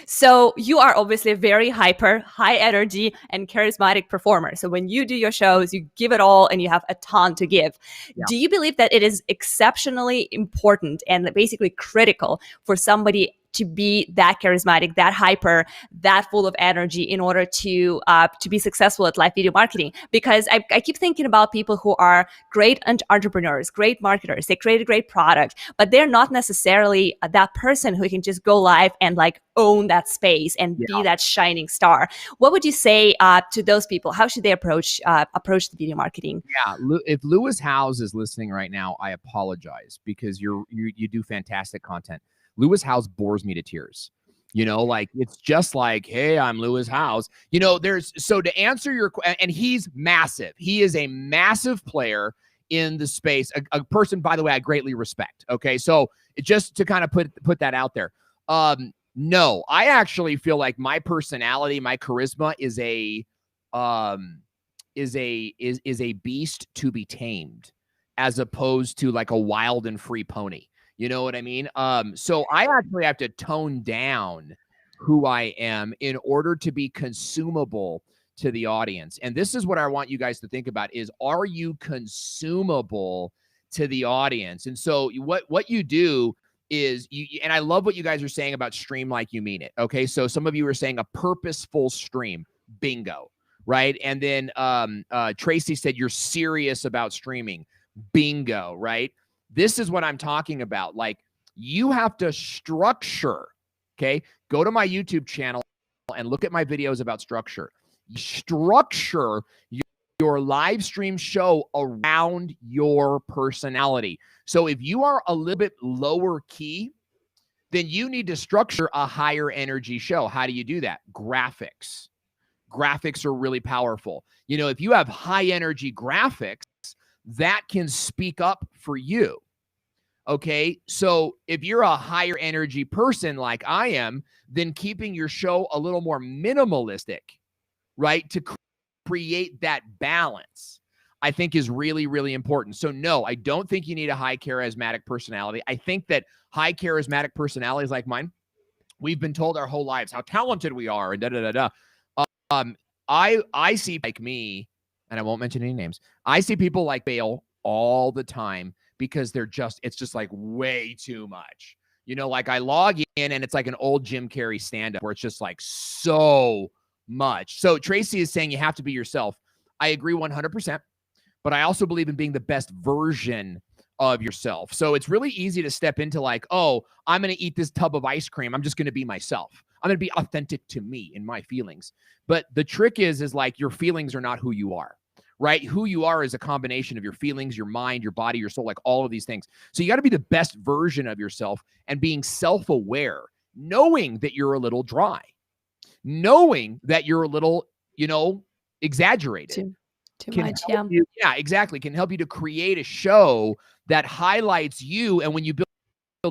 So you are obviously a very hyper, high energy and charismatic performer. So when you do your shows, you give it all and you have a ton to give. Yeah. Do you believe that it is exceptionally important and basically critical for somebody to be that charismatic, that hyper, that full of energy in order to be successful at live video marketing? Because I keep thinking about people who are great entrepreneurs, great marketers. They create a great product, but they're not necessarily that person who can just go live and like own that space and be that shining star. What would you say to those people? How should they approach the video marketing? Yeah, if Lewis Howes is listening right now, I apologize, because you do fantastic content. Lewis Howes bores me to tears. You know, like, it's just like, hey, I'm Lewis Howes. You know, so to answer your question, and he's massive. He is a massive player. in the space, a person, by the way, I greatly respect. Okay, so just to kind of put that out there. No, I actually feel like my personality, my charisma is a beast to be tamed, as opposed to like a wild and free pony. You know what I mean? So I actually have to tone down who I am in order to be consumable to the audience. And this is what I want you guys to think about is, are you consumable to the audience? And so what you do is and I love what you guys are saying about stream like you mean it. Okay. So some of you are saying a purposeful stream. Bingo. Right. And then Tracy said you're serious about streaming. Bingo. Right. This is what I'm talking about. Like, you have to structure. Okay. Go to my YouTube channel and look at my videos about structure. Structure your live stream show around your personality. So if you are a little bit lower key, then you need to structure a higher energy show. How do you do that? Graphics. Graphics are really powerful. You know, if you have high energy graphics, that can speak up for you. Okay, so if you're a higher energy person like I am, then keeping your show a little more minimalistic, right, to create that balance, I think is really, really important. So no, I don't think you need a high charismatic personality. I think that high charismatic personalities like mine, we've been told our whole lives how talented we are and da-da-da-da. I see like me, and I won't mention any names, I see people like fail all the time because it's just like way too much. You know, like I log in and it's like an old Jim Carrey stand-up where it's just like so much. So Tracy is saying you have to be yourself. I agree 100%, but I also believe in being the best version of yourself. So it's really easy to step into like, oh, I'm going to eat this tub of ice cream. I'm just going to be myself. I'm going to be authentic to me and my feelings. But the trick is like your feelings are not who you are, right? Who you are is a combination of your feelings, your mind, your body, your soul, like all of these things. So you got to be the best version of yourself and being self-aware, knowing that you're a little dry, knowing that you're a little, exaggerated. Too much, yeah. Yeah, exactly. Can help you to create a show that highlights you. And when you build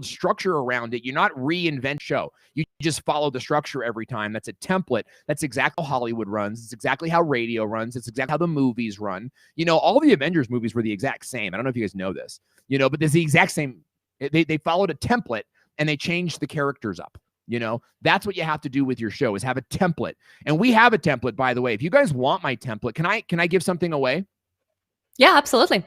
structure around it, you're not reinvent show. You just follow the structure every time. That's a template. That's exactly how Hollywood runs. It's exactly how radio runs. It's exactly how the movies run. All the Avengers movies were the exact same. I don't know if you guys know this, but there's the exact same. They followed a template and they changed the characters up. That's what you have to do with your show, is have a template. And we have a template, by the way. If you guys want my template, can I give something away? Yeah, absolutely.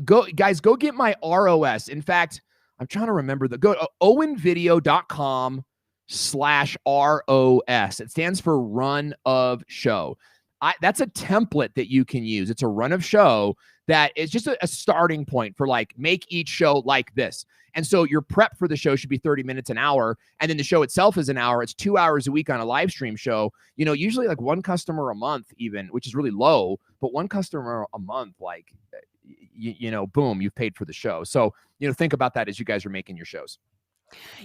Go get my ROS. In fact, I'm trying to remember go to owenvideo.com/ROS. It stands for run of show. That's a template that you can use. It's a run of show that is just a starting point for like, make each show like this. And so your prep for the show should be 30 minutes, an hour. And then the show itself is an hour. It's 2 hours a week on a live stream show. Usually like one customer a month even, which is really low, but one customer a month, like, boom, you've paid for the show. So, think about that as you guys are making your shows.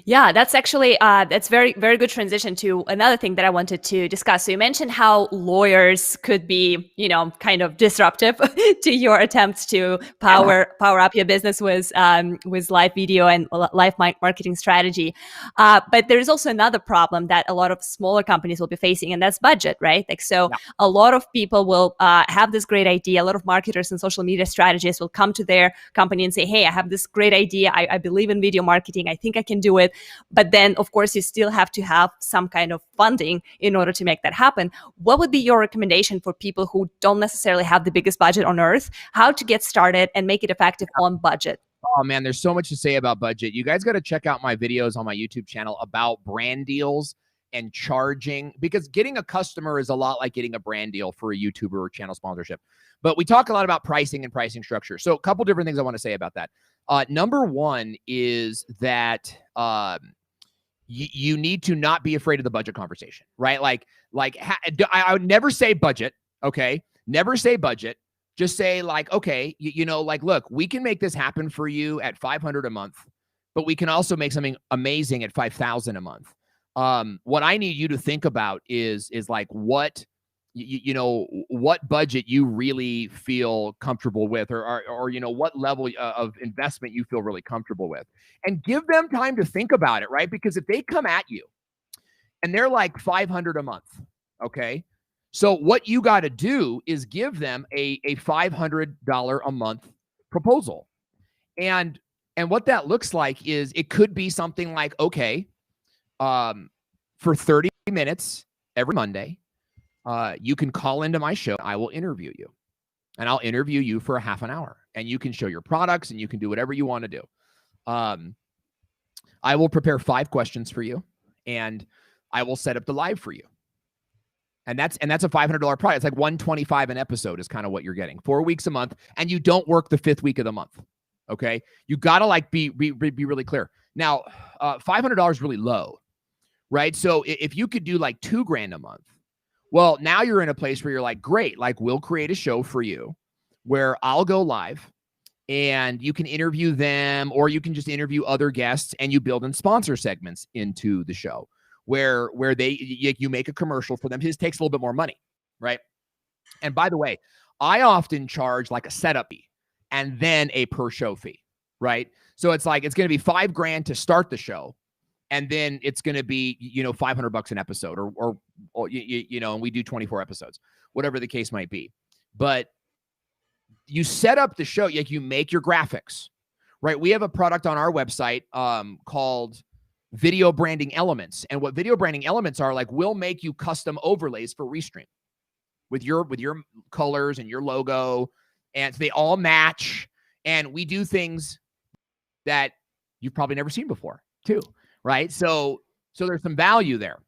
Yeah, that's actually that's very, very good transition to another thing that I wanted to discuss. So you mentioned how lawyers could be, kind of disruptive to your attempts to power up your business with live video and live marketing strategy. But there is also another problem that a lot of smaller companies will be facing, and that's budget, right? Like, so a lot of people will have this great idea. A lot of marketers and social media strategists will come to their company and say, hey, I have this great idea. I believe in video marketing. I think I can do it. But then, of course, you still have to have some kind of funding in order to make that happen. What would be your recommendation for people who don't necessarily have the biggest budget on earth, how to get started and make it effective on budget? Oh man, there's so much to say about budget. You guys got to check out my videos on my YouTube channel about brand deals and charging, because getting a customer is a lot like getting a brand deal for a YouTuber or channel sponsorship. But we talk a lot about pricing and pricing structure. So a couple different things I want to say about that. Number one is that you need to not be afraid of the budget conversation, right? I would never say budget, okay? Never say budget. Just say like, okay, look, we can make this happen for you at $500 a month, but we can also make something amazing at $5,000 a month. What I need you to think about is like, what you know, what budget you really feel comfortable with, or you know, what level of investment you feel really comfortable with, and give them time to think about it, right? Because if they come at you and they're like $500 a month, okay, so what you got to do is give them a $500 a month proposal, and what that looks like is it could be something like, okay, for 30 minutes every Monday, you can call into my show. I will interview you, and I'll interview you for a half an hour, and you can show your products and you can do whatever you want to do. I will prepare 5 questions for you, and I will set up the live for you. And that's a $500 price. It's like $125 an episode is kind of what you're getting. 4 weeks a month, and you don't work the 5th week of the month. Okay, you gotta like be really clear. Now, $500 is really low, right? So if you could do like $2,000 a month, well, now you're in a place where you're like, great, like we'll create a show for you where I'll go live and you can interview them, or you can just interview other guests, and you build in sponsor segments into the show where you make a commercial for them. His takes a little bit more money, right? And by the way, I often charge like a setup fee and then a per show fee, right? So it's like, it's going to be $5,000 to start the show, and then it's going to be, you know, $500 an episode, or you know, and we do 24 episodes, whatever the case might be. But you set up the show, like you make your graphics, right? We have a product on our website called Video Branding Elements. And what Video Branding Elements are, like, we'll make you custom overlays for Restream with your colors and your logo, and so they all match. And we do things that you've probably never seen before too, right? So there's some value there.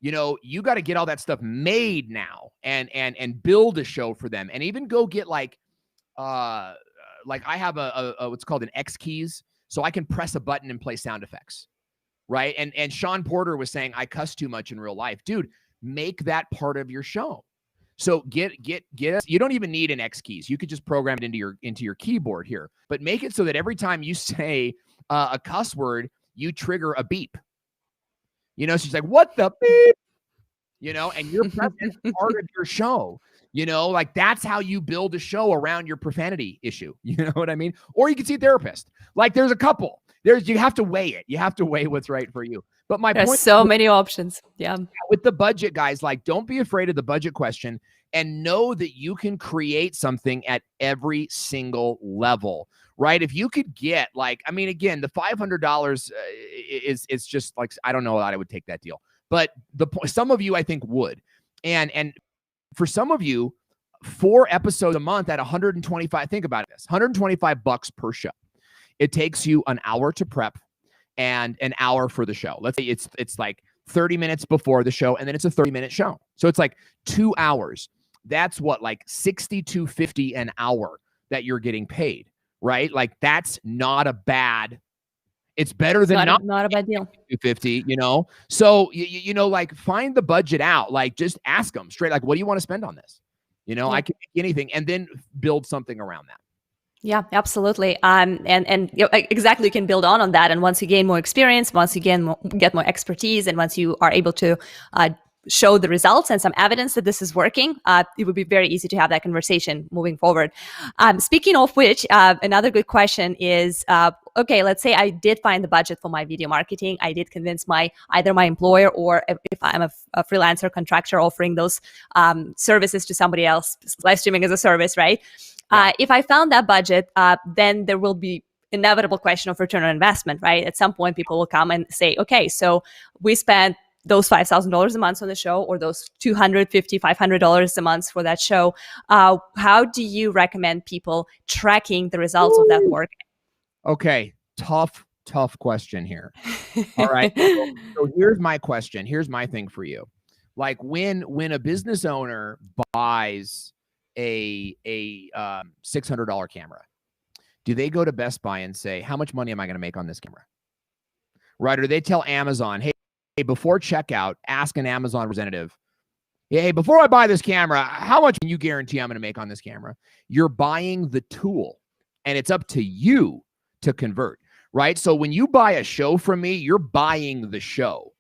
You know, you got to get all that stuff made now and build a show for them, and even go get like I have a what's called an X keys, so I can press a button and play sound effects, right? And Sean Porter was saying I cuss too much in real life, dude. Make that part of your show. So get you don't even need an X keys. You could just program it into your keyboard here, but make it so that every time you say a cuss word, you trigger a beep. You know, she's like, what the beep? You know, and you're part of your show. You know, like that's how you build a show around your profanity issue. You know what I mean? Or you can see a therapist. Like there's a couple. You have to weigh it. You have to weigh what's right for you. But my point, there's so many options. Yeah. With the budget, guys, like don't be afraid of the budget question, and know that you can create something at every single level, right? If you could get like, I mean, again, the $500 is just like, I don't know that I would take that deal, but some of you I think would. And for some of you, 4 episodes a month at 125, think about this, $125 per show. It takes you an hour to prep and an hour for the show. Let's say it's like 30 minutes before the show, and then it's a 30-minute show. So it's like 2 hours. That's what, like $62.50 an hour that you're getting paid, right? Like that's not a bad. It's better than not a bad deal. $250, you know. So you know, like find the budget out. Like just ask them straight, like, what do you want to spend on this? You know, I can make anything, and then build something around that. Yeah, absolutely. And you know, exactly, you can build on that. And once you gain more experience, once you get more expertise, and once you are able to show the results and some evidence that this is working, it would be very easy to have that conversation moving forward. Speaking of which, another good question is, okay, let's say I did find the budget for my video marketing. I did convince either my employer, or if I'm a freelancer contractor offering those services to somebody else, live streaming as a service, right? Yeah. If I found that budget, then there will be inevitable question of return on investment, right? At some point, people will come and say, okay, so we spent those $5,000 a month on the show, or those $250, $500 a month for that show. How do you recommend people tracking the results of that work? Okay, tough question here. All right, so here's my question. Here's my thing for you. Like when a business owner buys a $600 camera, do they go to Best Buy and say, how much money am I going to make on this camera? Right? Or they tell Amazon, hey, before checkout, ask an Amazon representative, hey, before I buy this camera, how much can you guarantee I'm going to make on this camera? You're buying the tool, and it's up to you to convert, right? So when you buy a show from me, you're buying the show.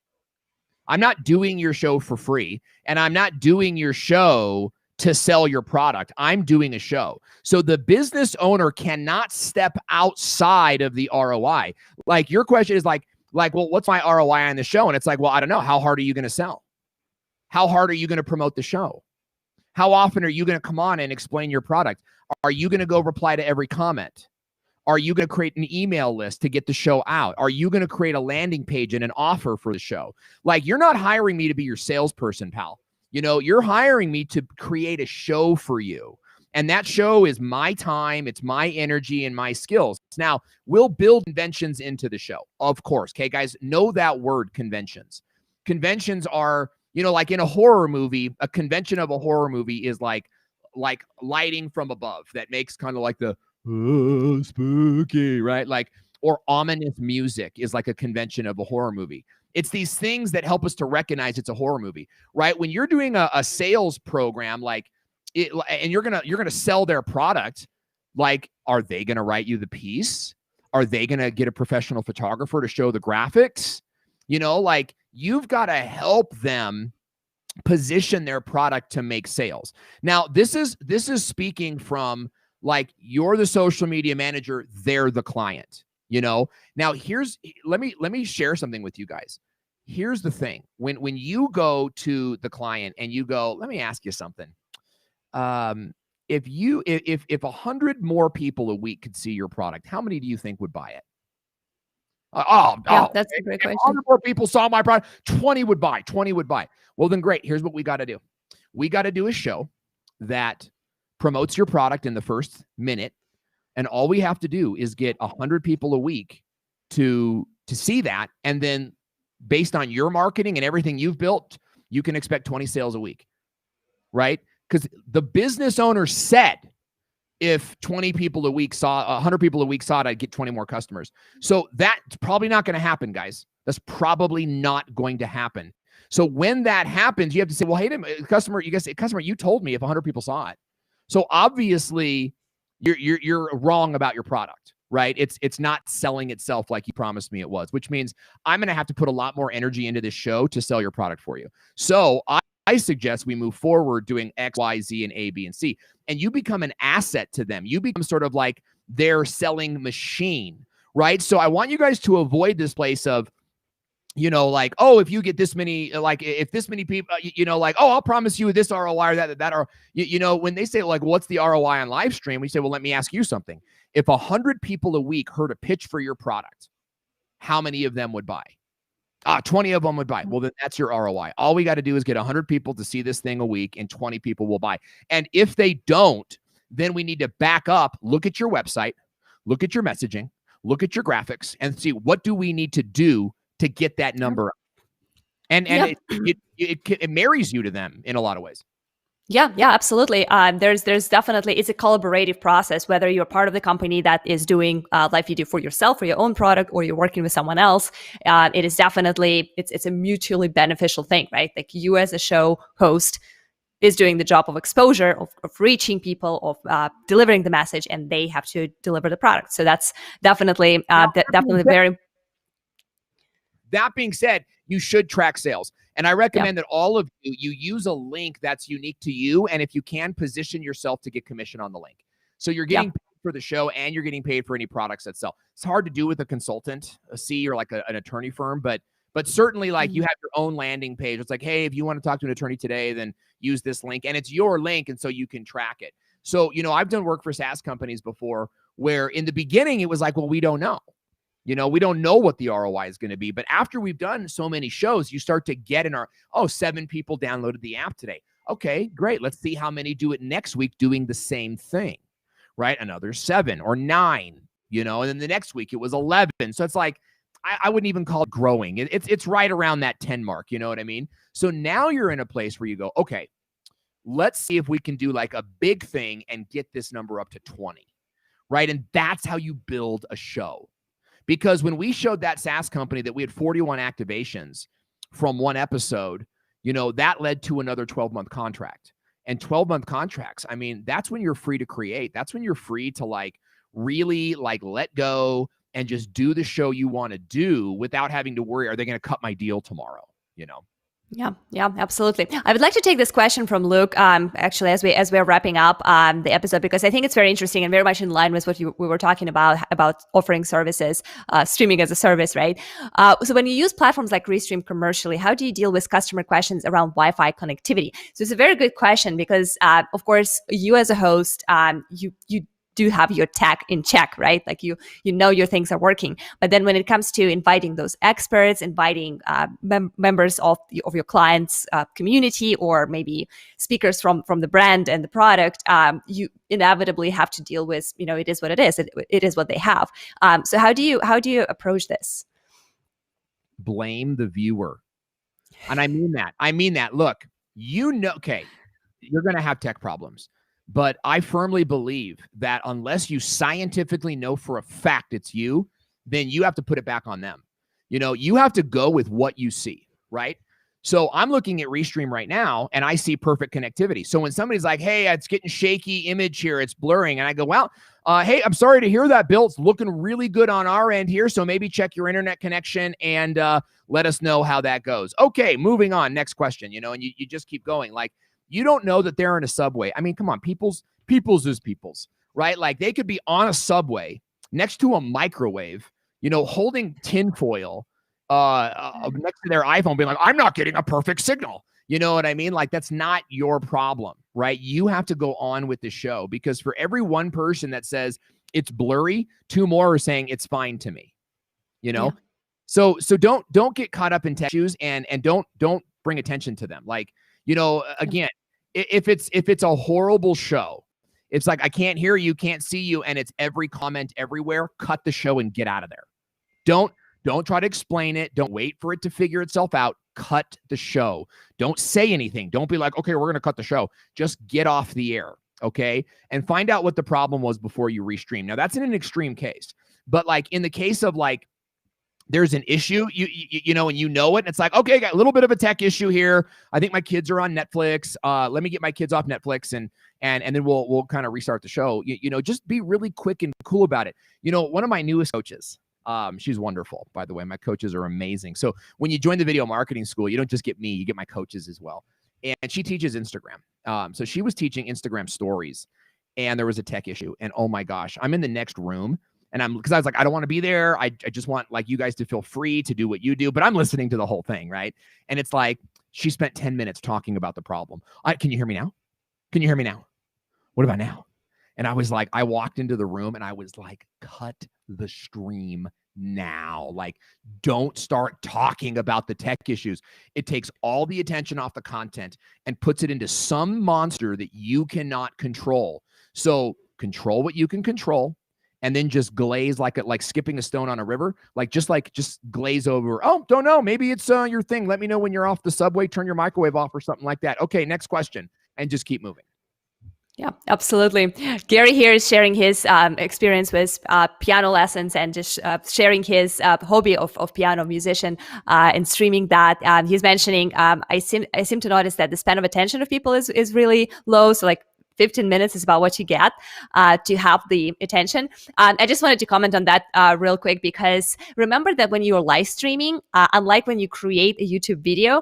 I'm not doing your show for free, and I'm not doing your show to sell your product. I'm doing a show. So the business owner cannot step outside of the ROI. Like your question is like, well, what's my ROI on the show? And it's like, well, I don't know. How hard are you going to sell? How hard are you going to promote the show? How often are you going to come on and explain your product? Are you going to go reply to every comment? Are you going to create an email list to get the show out? Are you going to create a landing page and an offer for the show? Like, you're not hiring me to be your salesperson, pal. You know, you're hiring me to create a show for you. And that show is my time, it's my energy and my skills. Now, we'll build conventions into the show, of course. Okay, guys, know that word, conventions. Conventions are, you know, like in a horror movie, a convention of a horror movie is like lighting from above that makes kind of like the spooky, right? Like, or ominous music is like a convention of a horror movie. It's these things that help us to recognize it's a horror movie, right? When you're doing a sales program, like it, and you're gonna sell their product, like, are they gonna write you the piece? Are they gonna get a professional photographer to show the graphics? You know, like, you've got to help them position their product to make sales. Now, this is speaking from, like, you're the social media manager, they're the client, you know? Now, let me share something with you guys. Here's the thing. When you go to the client and you go, let me ask you something. If 100 more people a week could see your product, how many do you think would buy it? That's a great question. 100 more people saw my product, 20 would buy. 20 would buy. Well, then great. Here's what we got to do. We got to do a show that promotes your product in the first minute, and all we have to do is get 100 people a week to see that, and then based on your marketing and everything you've built, you can expect 20 sales a week, right? Because the business owner said, if 20 people a week saw, 100 people a week saw it, I'd get 20 more customers. So that's probably not going to happen, guys. That's probably not going to happen. So when that happens, you have to say, well, hey, customer, you told me if 100 people saw it. So obviously you're wrong about your product, right? It's not selling itself like you promised me it was, which means I'm going to have to put a lot more energy into this show to sell your product for you. So I suggest we move forward doing X, Y, Z, and A, B, and C. And you become an asset to them. You become sort of like their selling machine, right? So I want you guys to avoid this place of, you know, like, oh, if you get this many, like, if this many people, you know, like, oh, I'll promise you this ROI or that, or, you know, when they say, like, what's the ROI on live stream? We say, well, let me ask you something. If 100 people a week heard a pitch for your product, how many of them would buy? 20 of them would buy. Well, then that's your ROI. All we got to do is get 100 people to see this thing a week, and 20 people will buy. And if they don't, then we need to back up, look at your website, look at your messaging, look at your graphics, and see what do we need to do to get that number up. And it marries you to them in a lot of ways. Yeah, absolutely. There's definitely, it's a collaborative process, whether you're part of the company that is doing live video for yourself, for your own product, or you're working with someone else. It is definitely, it's a mutually beneficial thing, right? Like, you as a show host is doing the job of exposure, of reaching people, of delivering the message, and they have to deliver the product. So that's definitely, very. That being said, you should track sales. And I recommend that all of you use a link that's unique to you. And if you can, position yourself to get commission on the link. So you're getting paid for the show, and you're getting paid for any products that sell. It's hard to do with a consultant, or like an attorney firm, but certainly, like, you have your own landing page. It's like, hey, if you want to talk to an attorney today, then use this link, and it's your link. And so you can track it. So, you know, I've done work for SaaS companies before where in the beginning it was like, well, we don't know. You know, we don't know what the ROI is going to be. But after we've done so many shows, you start to get in 7 people downloaded the app today. Okay, great. Let's see how many do it next week doing the same thing, right? Another 7 or 9, you know, and then the next week it was 11. So it's like, I wouldn't even call it growing. It's right around that 10 mark. You know what I mean? So now you're in a place where you go, okay, let's see if we can do like a big thing and get this number up to 20, right? And that's how you build a show. Because when we showed that SaaS company that we had 41 activations from one episode, you know, that led to another 12-month contract. And 12-month contracts, I mean, that's when you're free to create. That's when you're free to, like, really, like, let go and just do the show you want to do without having to worry, are they going to cut my deal tomorrow? You know? Yeah, absolutely. I would like to take this question from Luke, actually, as we're wrapping up the episode, because I think it's very interesting and very much in line with what we were talking about offering services, streaming as a service, right? So when you use platforms like Restream commercially, how do you deal with customer questions around Wi-Fi connectivity? So it's a very good question because, of course, you as a host, you do have your tech in check, right? Like you know your things are working. But then when it comes to inviting those experts, inviting members of your clients' community, or maybe speakers from the brand and the product, you inevitably have to deal with, it is what it is. It is what they have. So how do you approach this? Blame the viewer. And I mean that. Look, okay, you're going to have tech problems. But I firmly believe that unless you scientifically know for a fact it's you, then you have to put it back on them. You have to go with what you see, right? So I'm looking at Restream right now, and I see perfect connectivity. So when somebody's like, hey, it's getting shaky image here, it's blurring, and I go, well, hey, I'm sorry to hear that, Bill. It's looking really good on our end here, so maybe check your internet connection and let us know how that goes. Okay, moving on. Next question, and you just keep going. Like, you don't know that they're in a subway. I mean, come on, people's is people's, right? Like, they could be on a subway next to a microwave, holding tinfoil next to their iPhone, being like, I'm not getting a perfect signal. You know what I mean? Like, that's not your problem, right? You have to go on with the show, because for every one person that says it's blurry, two more are saying it's fine to me, Yeah. So don't get caught up in tech issues, and don't bring attention to them. Like, again, if it's a horrible show, it's like, I can't hear you, can't see you, and it's every comment everywhere, cut the show and get out of there. Don't try to explain it. Don't wait for it to figure itself out. Cut the show. Don't say anything. Don't be like, okay, we're going to cut the show. Just get off the air, okay? And find out what the problem was before you restream. Now, that's in an extreme case. But like in the case of like, there's an issue, and and it's like, okay, I got a little bit of a tech issue here. I think my kids are on Netflix. Let me get my kids off Netflix, and then we'll kind of restart the show. Just be really quick and cool about it. One of my newest coaches, she's wonderful, by the way. My coaches are amazing. So when you join the video marketing school, you don't just get me, you get my coaches as well. And she teaches Instagram. So she was teaching Instagram stories, and there was a tech issue. And oh my gosh, I'm in the next room. And because I was like, I don't want to be there. I just want like you guys to feel free to do what you do, but I'm listening to the whole thing, right? And it's like, she spent 10 minutes talking about the problem. Can you hear me now? Can you hear me now? What about now? And I was like, I walked into the room and I was like, cut the stream now. Like, don't start talking about the tech issues. It takes all the attention off the content and puts it into some monster that you cannot control. So control what you can control. And then just glaze like skipping a stone on a river, just glaze over. Oh, don't know. Maybe it's your thing. Let me know when you're off the subway. Turn your microwave off or something like that. Okay, next question, and just keep moving. Yeah, absolutely. Gary here is sharing his experience with piano lessons and just sharing his hobby of piano musician and streaming that. He's mentioning I seem to notice that the span of attention of people is really low. So like 15 minutes is about what you get to have the attention. I just wanted to comment on that real quick, because remember that when you're live streaming, unlike when you create a YouTube video,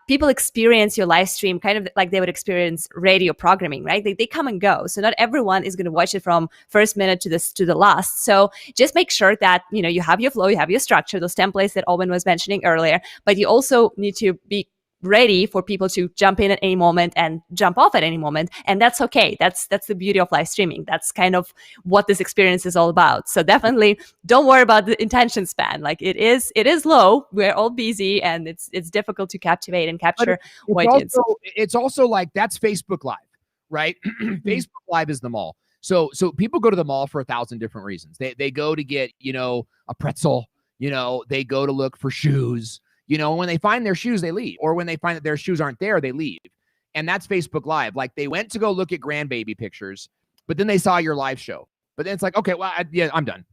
people experience your live stream kind of like they would experience radio programming, right? They come and go. So not everyone is going to watch it from first minute to the last. So just make sure that, you have your flow, you have your structure, those templates that Owen was mentioning earlier, but you also need to be ready for people to jump in at any moment and jump off at any moment. And that's okay. That's the beauty of live streaming. That's kind of what this experience is all about. So definitely don't worry about the attention span. Like it is low. We're all busy and it's difficult to captivate and capture audience. It's also like, that's Facebook Live, right? Facebook Live is the mall. So people go to the mall for 1,000 different reasons. They go to get, a pretzel, they go to look for shoes. When they find their shoes, they leave. Or when they find that their shoes aren't there, they leave. And that's Facebook Live. Like, they went to go look at grandbaby pictures, but then they saw your live show. But then it's like, okay, well, I'm done.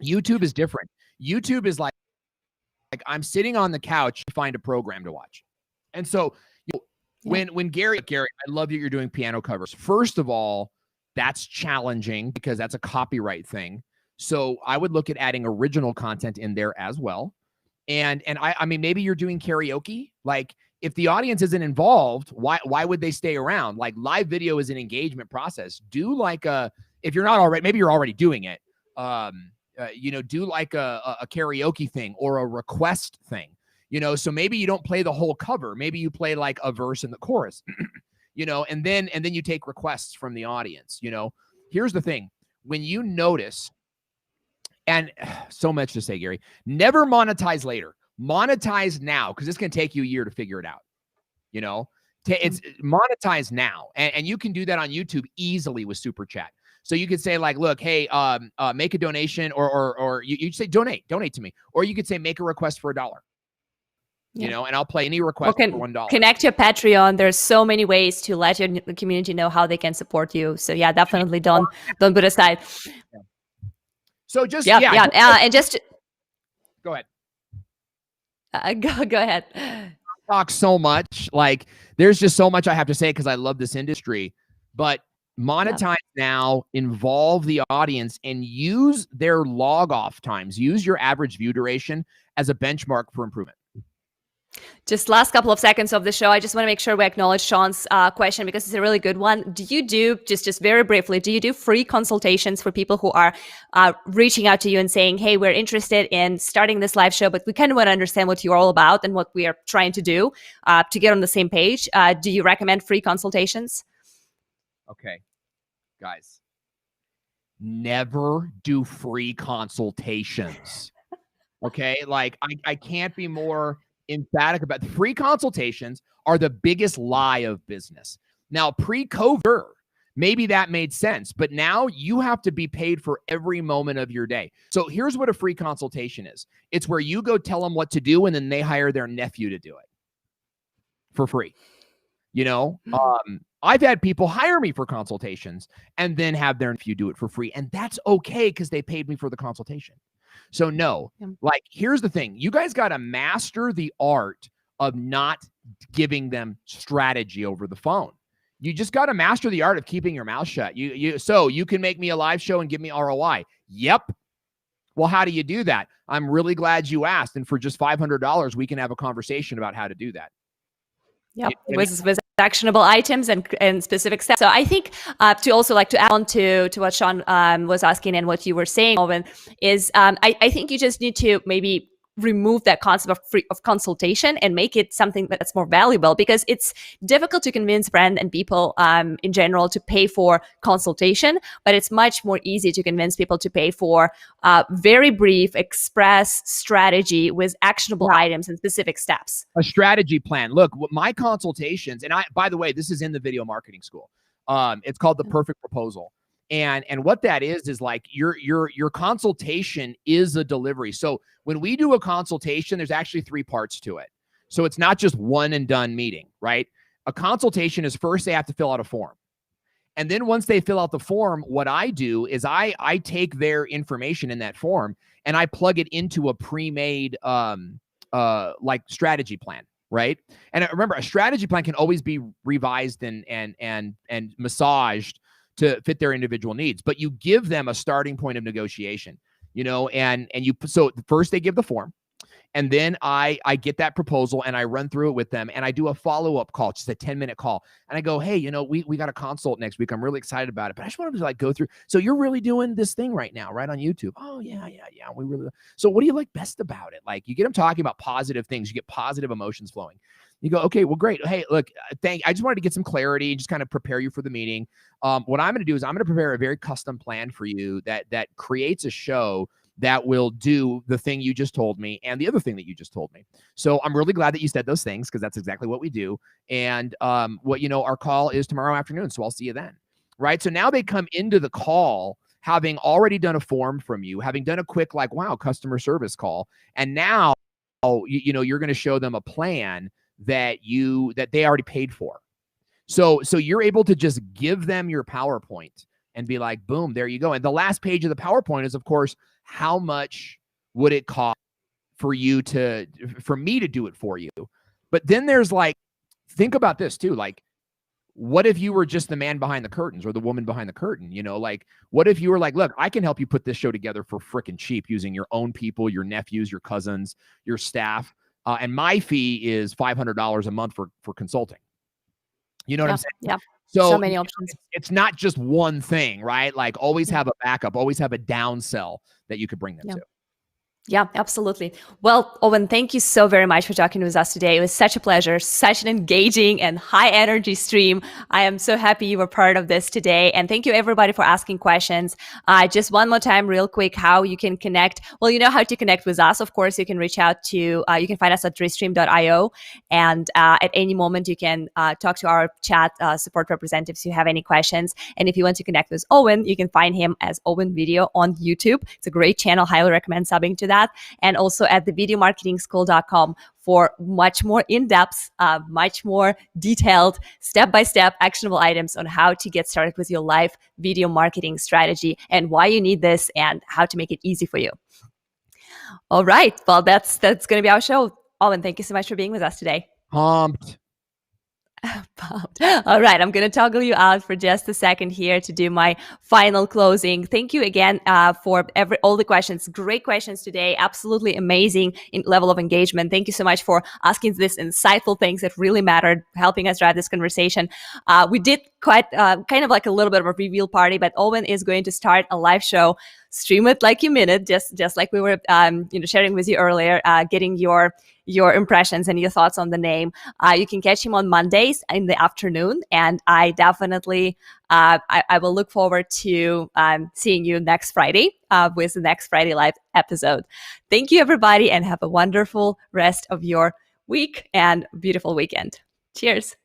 YouTube is different. YouTube is like I'm sitting on the couch to find a program to watch. And so when Gary, I love that you're doing piano covers. First of all, that's challenging because that's a copyright thing. So I would look at adding original content in there as well. And I mean, maybe you're doing karaoke. Like, if the audience isn't involved, why would they stay around? Like, live video is an engagement process. Do like if you're not already, maybe you're already doing it. You know, do like a karaoke thing or a request thing. You know, so maybe you don't play the whole cover. Maybe you play like a verse in the chorus. You know, and then you take requests from the audience. You know, here's the thing: when you notice, and so much to say, Gary, never monetize later. Monetize now, because it's going to take you a year to figure it out. You know, it's monetize now, and you can do that on YouTube easily with Super Chat. So you could say like, look, hey, make a donation, or you say donate to me, or you could say make a request for $1. You know, and I'll play any request for $1. Connect your Patreon. There's so many ways to let your community know how they can support you. So yeah, definitely don't put aside. So just and just go ahead. Go ahead. Talk so much. Like, there's just so much I have to say because I love this industry. But monetize now, involve the audience, and use their log off times. Use your average view duration as a benchmark for improvement. Just last couple of seconds of the show, I just want to make sure we acknowledge Sean's question, because it's a really good one. Do you do, just very briefly, do you do free consultations for people who are reaching out to you and saying, hey, we're interested in starting this live show, but we kind of want to understand what you're all about and what we are trying to do to get on the same page? Do you recommend free consultations? Okay, guys, never do free consultations. Okay, like I can't be more emphatic about free consultations are the biggest lie of business. Now, pre-COVID, maybe that made sense, but now you have to be paid for every moment of your day. So here's what a free consultation is. It's where you go tell them what to do, and then they hire their nephew to do it for free. You know, I've had people hire me for consultations and then have their nephew do it for free. And that's okay because they paid me for the consultation. So no, like, here's the thing. You guys got to master the art of not giving them strategy over the phone. You just got to master the art of keeping your mouth shut. So you can make me a live show and give me ROI. Yep. Well, how do you do that? I'm really glad you asked. And for just $500, we can have a conversation about how to do that. Yep, with actionable items and specific steps. So I think to add on to what Sean was asking and what you were saying, Owen, is I think you just need to maybe remove that concept of consultation and make it something that's more valuable, because it's difficult to convince brand and people in general to pay for consultation, but it's much more easy to convince people to pay for very brief express strategy with actionable items and specific steps. A strategy plan. Look, my consultations, and by the way, this is in the video marketing school. It's called the perfect proposal. And what that is like your consultation is a delivery. So when we do a consultation, there's actually 3 parts to it. So it's not just one and done meeting, right? A consultation is, first they have to fill out a form. And then once they fill out the form, what I do is I take their information in that form and I plug it into a pre-made like strategy plan. Right. And remember, a strategy plan can always be revised and massaged to fit their individual needs, but you give them a starting point of negotiation, you know, so first they give the form, and then I get that proposal and I run through it with them, and I do a follow-up call, just a 10-minute call. And I go, hey, you know, we got a consult next week. I'm really excited about it, but I just wanted to like go through. So you're really doing this thing right now, right, on YouTube? Oh yeah. We really. So what do you like best about it? Like, you get them talking about positive things, you get positive emotions flowing. You go, okay, well, great. Hey, look, I just wanted to get some clarity and just kind of prepare you for the meeting. What I'm going to do is I'm going to prepare a very custom plan for you that creates a show that will do the thing you just told me and the other thing that you just told me. So I'm really glad that you said those things, because that's exactly what we do. And our call is tomorrow afternoon, so I'll see you then. Right? So now they come into the call having already done a form from you, having done a quick customer service call, and now you're going to show them a plan that they already paid for. So you're able to just give them your PowerPoint and be like, boom, there you go. And the last page of the PowerPoint is, of course, how much would it cost for me to do it for you? But then there's think about this too. Like, what if you were just the man behind the curtains or the woman behind the curtain? Like, what if you were like, look, I can help you put this show together for freaking cheap using your own people, your nephews, your cousins, your staff. And my fee is $500 a month for consulting. You know what I'm saying? Yeah. So many options. It's not just one thing, right? Like, always have a backup, always have a downsell that you could bring them to. Yeah, absolutely. Well, Owen, thank you so very much for talking with us today. It was such a pleasure, such an engaging and high energy stream. I am so happy you were part of this today. And thank you everybody for asking questions. Just one more time, real quick, how you can connect. Well, you know how to connect with us. Of course, you can reach out to, you can find us at Restream.io. And at any moment, you can talk to our chat support representatives if you have any questions. And if you want to connect with Owen, you can find him as Owen Video on YouTube. It's a great channel. Highly recommend subbing to that. And also at thevideomarketingschool.com for much more in-depth, much more detailed, step-by-step actionable items on how to get started with your live video marketing strategy and why you need this and how to make it easy for you. All right. Well, that's going to be our show. Owen, thank you so much for being with us today. Pumped. All right, I'm going to toggle you out for just a second here to do my final closing. Thank you again for all the questions. Great questions today. Absolutely amazing level of engagement. Thank you so much for asking these insightful things that really mattered, helping us drive this conversation. We did quite kind of like a little bit of a reveal party, but Owen is going to start a live show. Stream it like you mean it, just like we were sharing with you earlier, getting your impressions and your thoughts on the name. You can catch him on Mondays in the afternoon, and I definitely I will look forward to seeing you next Friday with the next Friday live episode. Thank you, everybody, and have a wonderful rest of your week and beautiful weekend. Cheers.